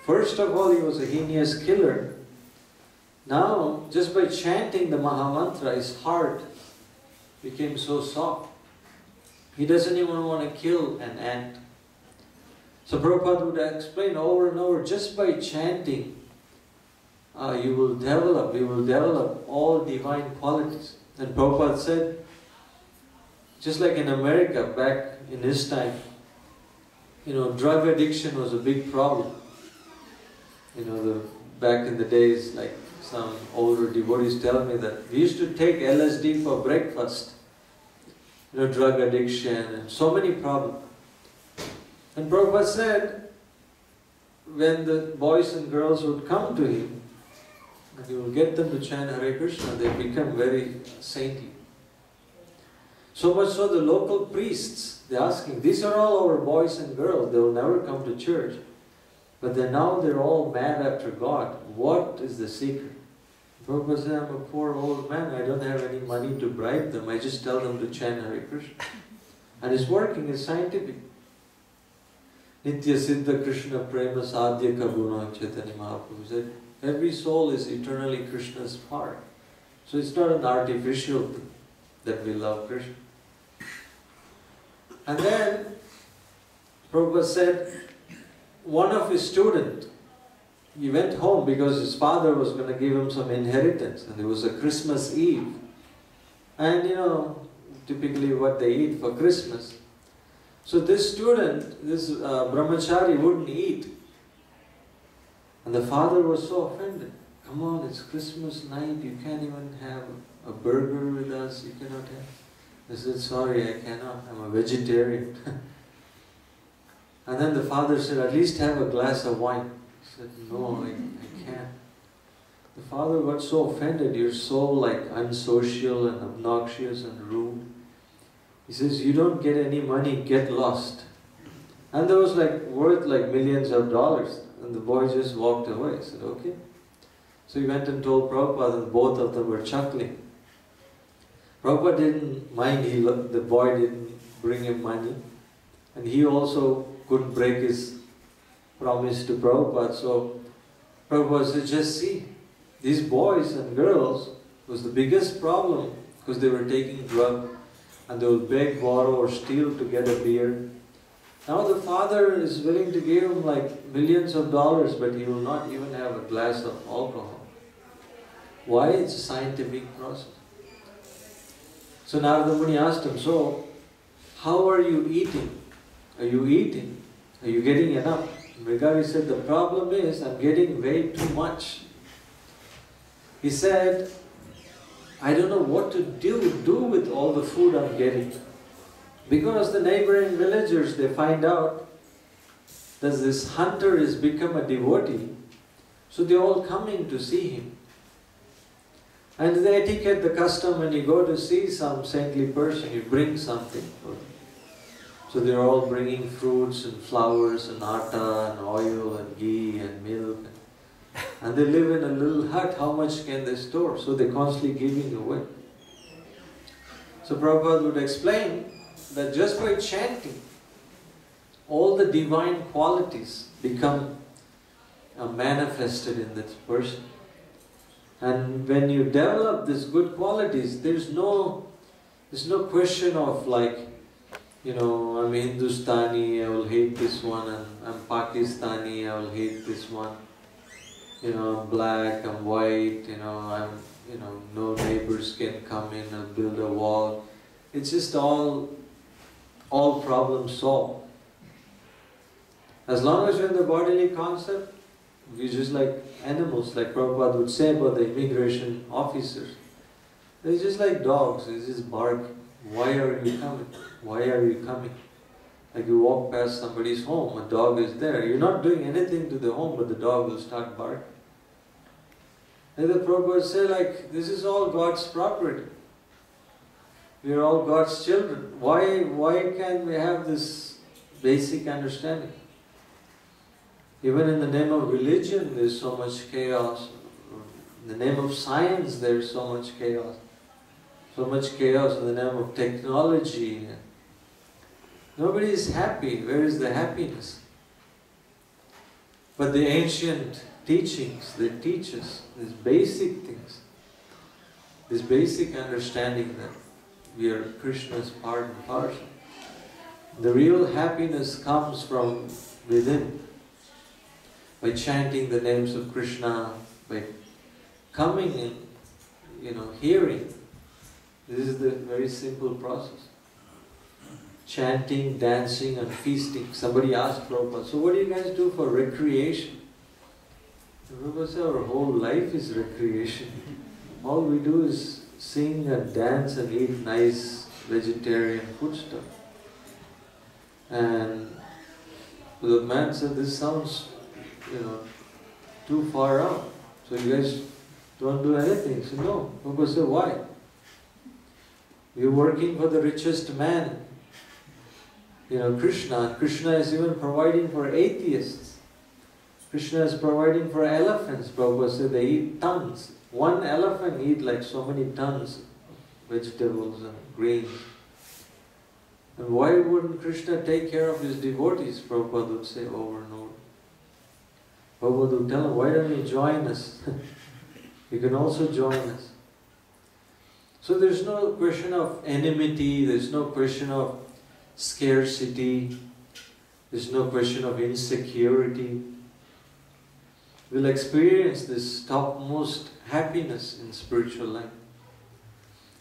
first of all, he was a heinous killer. Now, just by chanting the Mahamantra, his heart became so soft. He doesn't even want to kill an ant. So Prabhupada would explain over and over, just by chanting, you will develop all divine qualities. And Prabhupada said, just like in America, back in his time, drug addiction was a big problem. Back in the days, like some older devotees tell me that we used to take LSD for breakfast. Drug addiction and so many problems. And Prabhupada said, when the boys and girls would come to him, and he will get them to chant Hare Krishna, they become very saintly. So much so the local priests, they ask him, these are all our boys and girls, they will never come to church. But now they're all mad after God. What is the secret? Prabhupada said, I'm a poor old man, I don't have any money to bribe them, I just tell them to chant Hare Krishna. And it's working, it's scientific. Nitya Siddha Krishna Prema Sadhya Kabuna, Chaitanya Mahaprabhu said, every soul is eternally Krishna's part. So it's not an artificial thing that we love Krishna. And then Prabhupada said, one of his students, he went home because his father was going to give him some inheritance, and it was a Christmas Eve. And you know, typically what they eat for Christmas. So this student, this brahmachari wouldn't eat. And the father was so offended. Come on, it's Christmas night, you can't even have a burger with us, you cannot have. He said, sorry, I cannot, I'm a vegetarian. And then the father said, at least have a glass of wine. He said, no, I can't. The father got so offended, you're so like unsocial and obnoxious and rude. He says, you don't get any money, get lost. And that was like worth like millions of dollars. And the boy just walked away. He said, okay. So he went and told Prabhupada, and both of them were chuckling. Prabhupada didn't mind, the boy didn't bring him money. And he also couldn't break his promise to Prabhupada. So Prabhupada said, just see, these boys and girls was the biggest problem because they were taking drugs and they would beg, borrow or steal to get a beer. Now the father is willing to give him like millions of dollars, but he will not even have a glass of alcohol. Why? It's a scientific process. So Narada Muni asked him, so how are you eating? Are you eating? Are you getting enough? Mrigari said, the problem is I'm getting way too much. He said, I don't know what to do with all the food I'm getting. Because the neighboring villagers, they find out that this hunter has become a devotee, so they're all coming to see him. And the etiquette, the custom, when you go to see some saintly person, you bring something for them. So they're all bringing fruits and flowers and atta and oil and ghee and milk. And they live in a little hut. How much can they store? So they're constantly giving away. So Prabhupada would explain that just by chanting, all the divine qualities become manifested in that person. And when you develop these good qualities, there's no question of like, you know, I'm Hindustani, I will hate this one, and I'm Pakistani, I will hate this one. You know, I'm black, I'm white, you know, no neighbors can come in and build a wall. It's just all problems solved. As long as you're in the bodily concept, we're just like animals, like Prabhupada would say about the immigration officers. They're just like dogs, they just bark. Why are you coming? Why are you coming? Like you walk past somebody's home, a dog is there. You're not doing anything to the home, but the dog will start barking. And the Prabhupada say like, this is all God's property. We are all God's children. Why can't we have this basic understanding? Even in the name of religion, there's so much chaos. In the name of science, there's so much chaos. So much chaos in the name of technology. Nobody is happy. Where is the happiness? But the ancient teachings, they teach us these basic things. This basic understanding that we are Krishna's part and parcel. The real happiness comes from within. By chanting the names of Krishna, by coming and hearing. This is the very simple process. Chanting, dancing and feasting. Somebody asked Prabhupada, so what do you guys do for recreation? Prabhupada said, our whole life is recreation. All we do is sing and dance and eat nice vegetarian food stuff. And the man said, this sounds too far out. So you guys don't do anything. So no. Prabhupada said, why? You're working for the richest man, Krishna. Krishna is even providing for atheists. Krishna is providing for elephants. Prabhupada said they eat tons. One elephant eats like so many tons of vegetables and grains. And why wouldn't Krishna take care of his devotees? Prabhupada would say over and over. Prabhupada would tell him, why don't you join us? You can also join us. So there's no question of enmity, there's no question of scarcity, there's no question of insecurity. We'll experience this topmost happiness in spiritual life.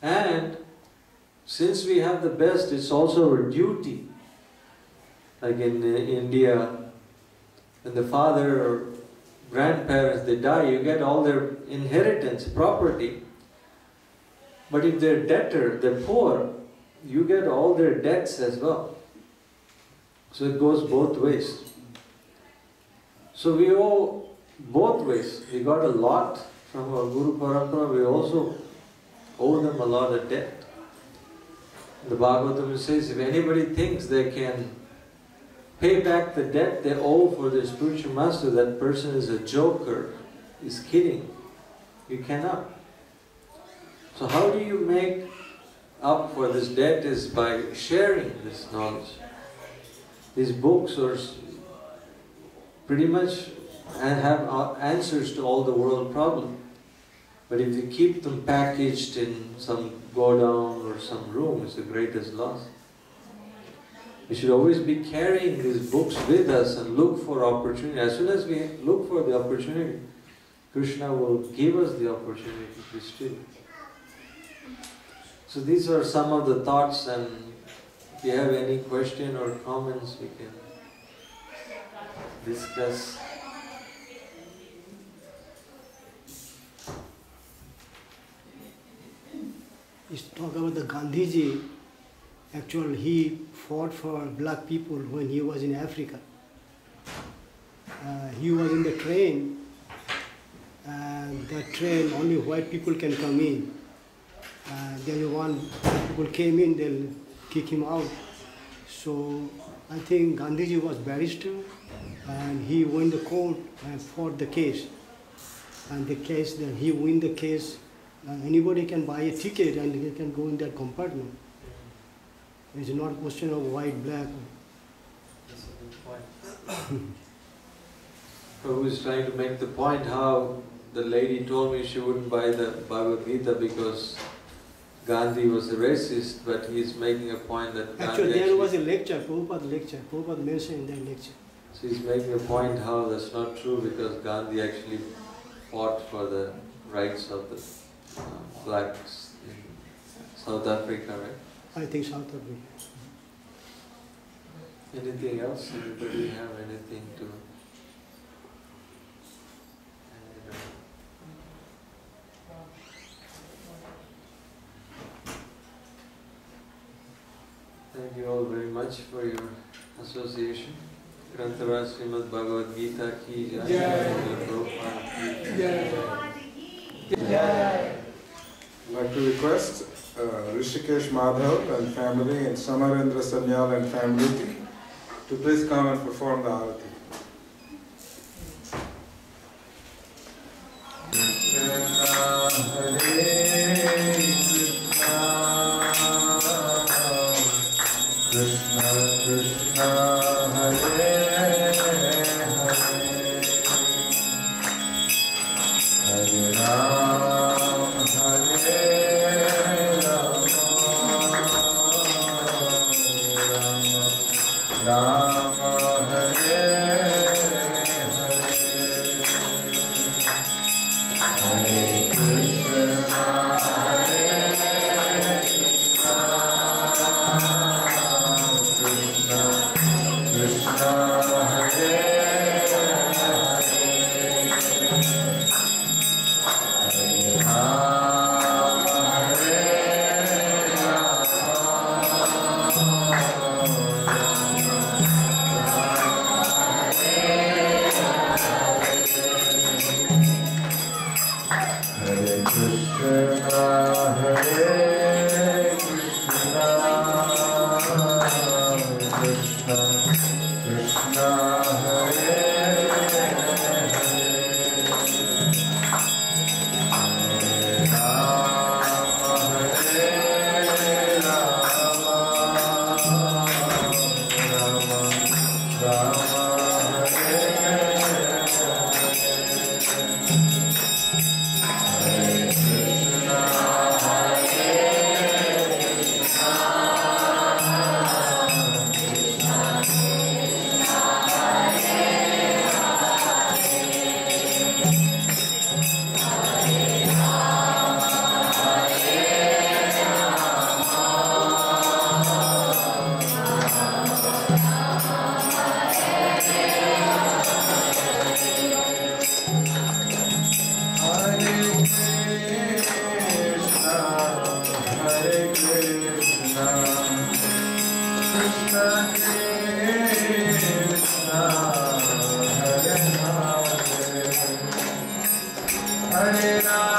And since we have the best, it's also our duty. Like in India, when the father or grandparents, they die, you get all their inheritance, property. But if they're debtor, they're poor, you get all their debts as well. So it goes both ways. So we owe both ways. We got a lot from our Guru Parampara, we also owe them a lot of debt. The Bhagavatam says, if anybody thinks they can pay back the debt they owe for their spiritual master, that person is a joker, is kidding. You cannot. So how do you make up for this debt is by sharing this knowledge. These books are pretty much have answers to all the world problems. But if you keep them packaged in some godown or some room, it's the greatest loss. We should always be carrying these books with us and look for opportunity. As soon as we look for the opportunity, Krishna will give us the opportunity to study. So these are some of the thoughts, and if you have any question or comments, we can discuss. Let's talk about the Gandhiji. Actually, he fought for black people when he was in Africa. He was in the train, and that train only white people can come in. Then one people came in, they'll kick him out. So I think Gandhiji was barrister, and he won the court and fought the case. And the case, then he won the case. Anybody can buy a ticket and they can go in that compartment. It's not a question of white, black. That's a good point. Prabhu was trying to make the point how the lady told me she wouldn't buy the Bhagavad Gita because Gandhi was a racist, but he is making a point that Actually, there was a lecture, Prabhupada lecture. Prabhupada mentioned in that lecture. So he's making a point how that's not true because Gandhi actually fought for the rights of the blacks in South Africa, right? I think South Africa. Anything else? Anybody have anything to? Thank you all very much for your association. Grantharaj Srimad Bhagavad Gita ki jai. Prabhupada ki jai. I'd like to request Rishikesh Madhav and family and Samarendra Sanyal and family to please come and perform the arati. Krishna Krishna Hare Hare Ram Hare Ram Ram Hare Hare Krishna Krishna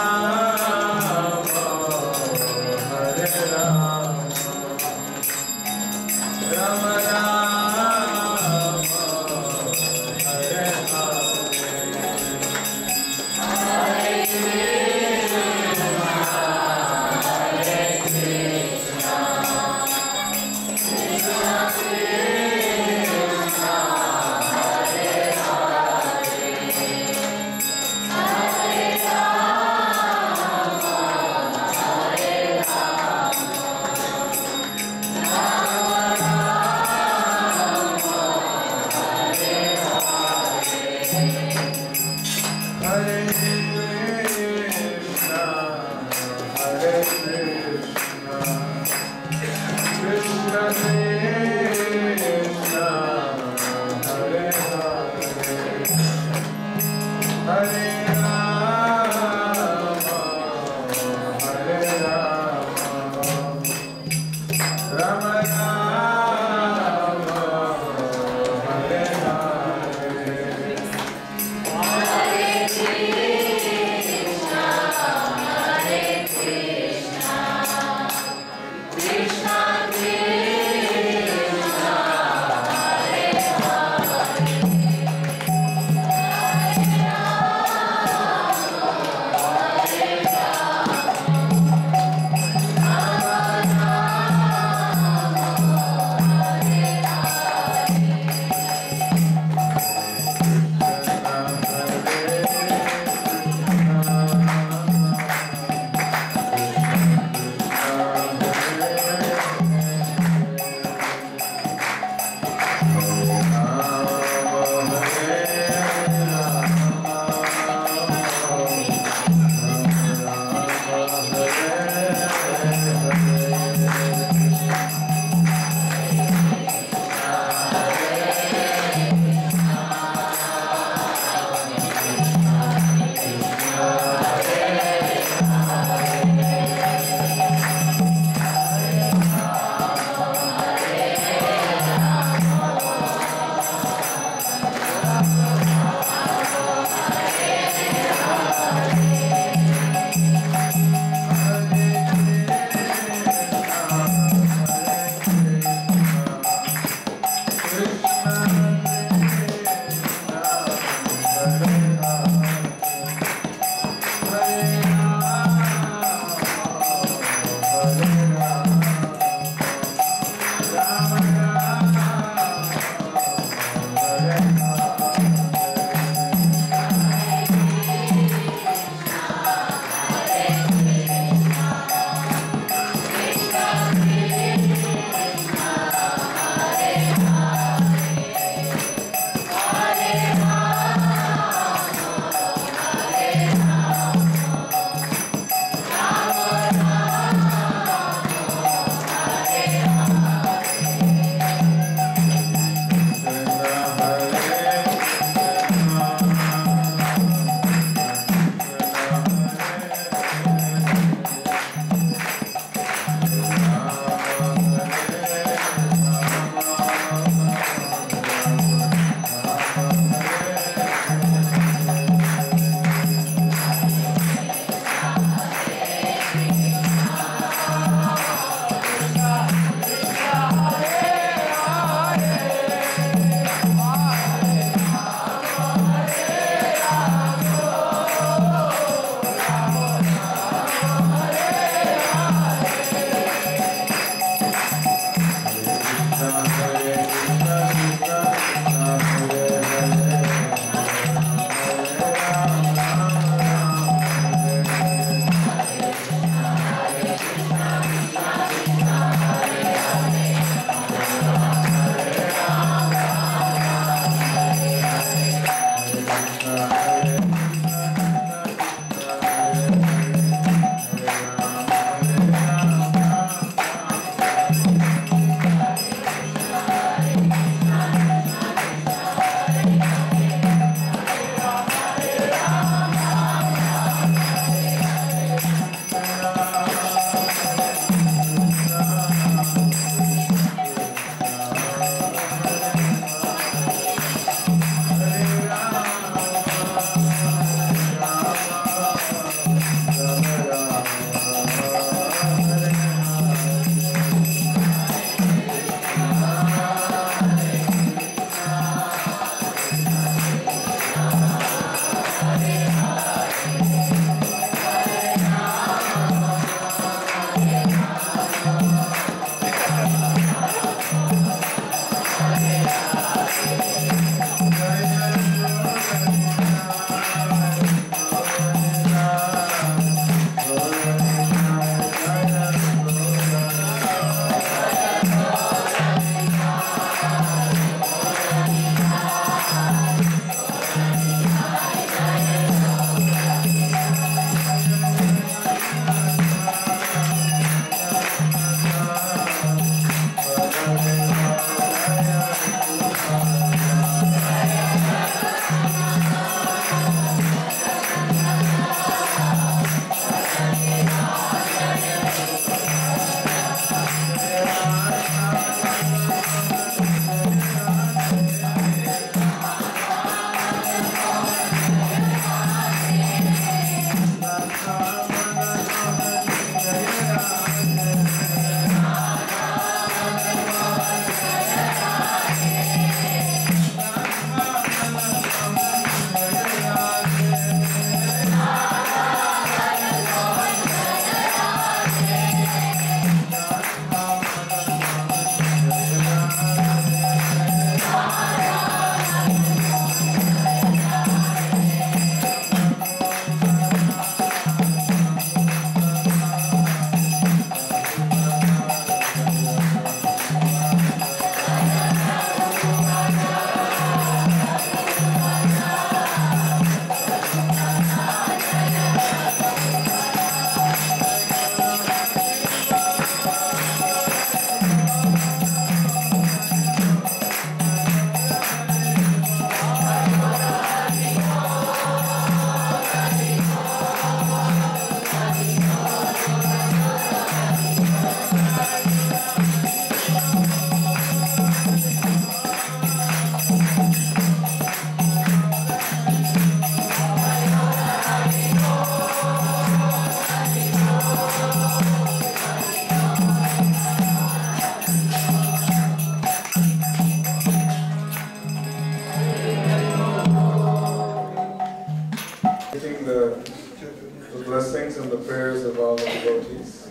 requesting the blessings and the prayers of all the devotees.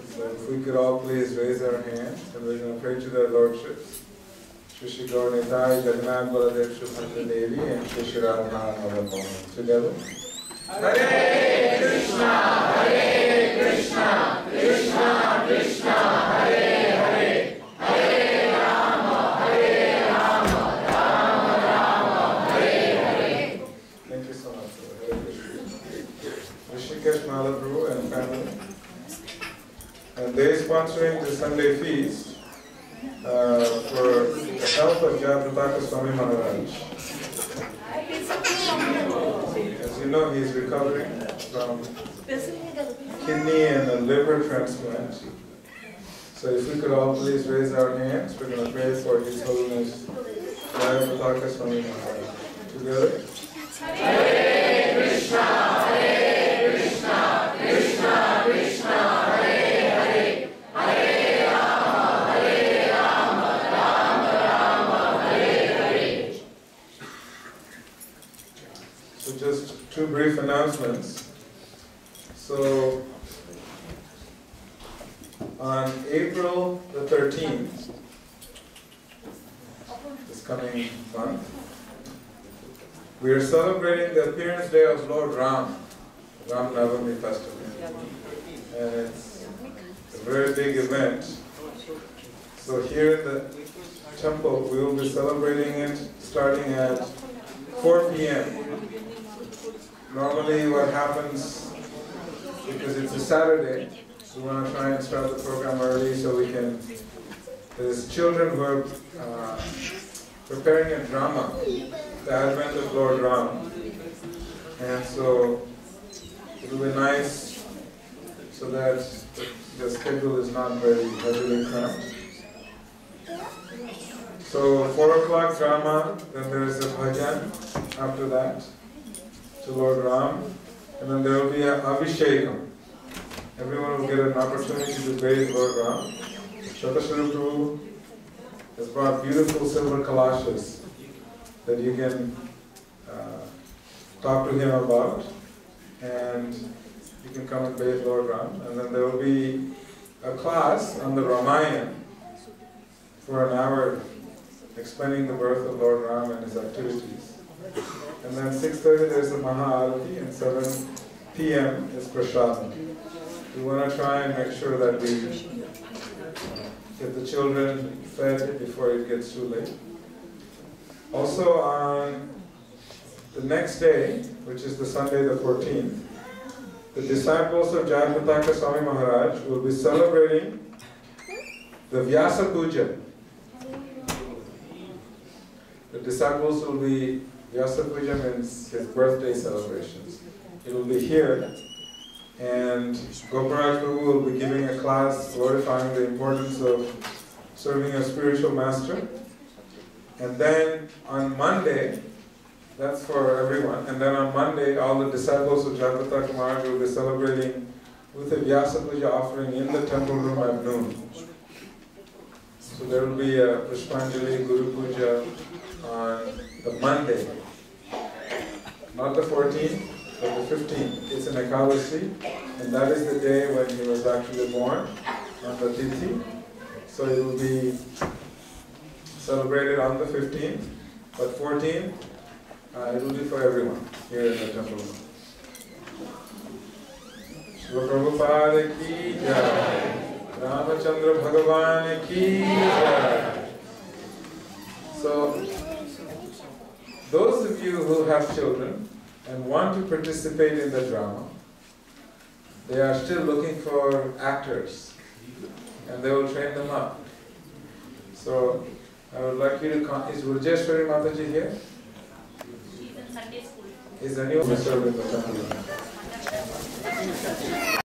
So if we could all please raise our hands, and we're going to pray to their lordships. Shri Gaur Nitai, Jagannath Baladev, Shubhanda Devi, and Shri Radha Navamohan. Together. Hare Krishna, Krishna Krishna, Hare Hare, Hare Rama, Rama Rama, Hare Hare. Thank you so much. Hare Krishna. Rishikesh Malaprabhu and family. And they are sponsoring the Sunday feast for the help of Atlanta Swami Maharaj. As you know, he is recovering from kidney and a liver transplant. So if we could all please raise our hands, we're going to pray for His Holiness Atlanta Swami Maharaj. Together. Hare Krishna, Hare Krishna, Krishna Krishna, Hare Hare, Hare Rama, Rama Hare Hare. So just two brief announcements. So on April the 13th, this coming month, we are celebrating the appearance day of Lord Ram Navami festival. And it's a very big event. So here in the temple, we will be celebrating it starting at 4 p.m. Normally what happens, because it's a Saturday, we want to try and start the program early so we can, there's children who are preparing a drama, the Advent of Lord Ram. And so it will be nice so that the schedule is not very heavily cramped. So 4 o'clock drama, then there is a bhajan after that to Lord Ram, and then there will be an abhishekam. Everyone will get an opportunity to bathe Lord Ram. Shakaswara Prabhu has brought beautiful silver kalashas that you can talk to him about, and you can come and bathe Lord Ram. And then there will be a class on the Ramayana for an hour explaining the birth of Lord Ram and his activities. And then 6:30 there is a Maha-Arati, and 7 p.m. is Prasadam. We want to try and make sure that we get the children fed before it gets too late. Also on the next day, which is the Sunday the 14th, the disciples of Jayapataka Swami Maharaj will be celebrating the Vyasa Puja. The disciples will be, Vyasa Puja means his birthday celebrations. It will be here, and Goparaj Prabhu will be giving a class glorifying the importance of serving a spiritual master. And then on Monday, that's for everyone, and then on Monday all the disciples of Jayapataka Maharaj will be celebrating with a Vyasa Puja offering in the temple room at noon. So there will be a Pushpanjali Guru Puja on the Monday, not the 14th, but the 15th. It's an Ekadasi, and that is the day when he was actually born, on the Tithi. So it will be celebrated on the 15th, but 14th, it will be for everyone here in the temple room. Shri Prabhupada ki jai, Ramachandra Bhagavan ki jai. So, those of you who have children and want to participate in the drama, they are still looking for actors, and they will train them up. So, I would like you to come. Is Urjeshwari Mataji here? She's in Sunday school. Is anyone served in the temple?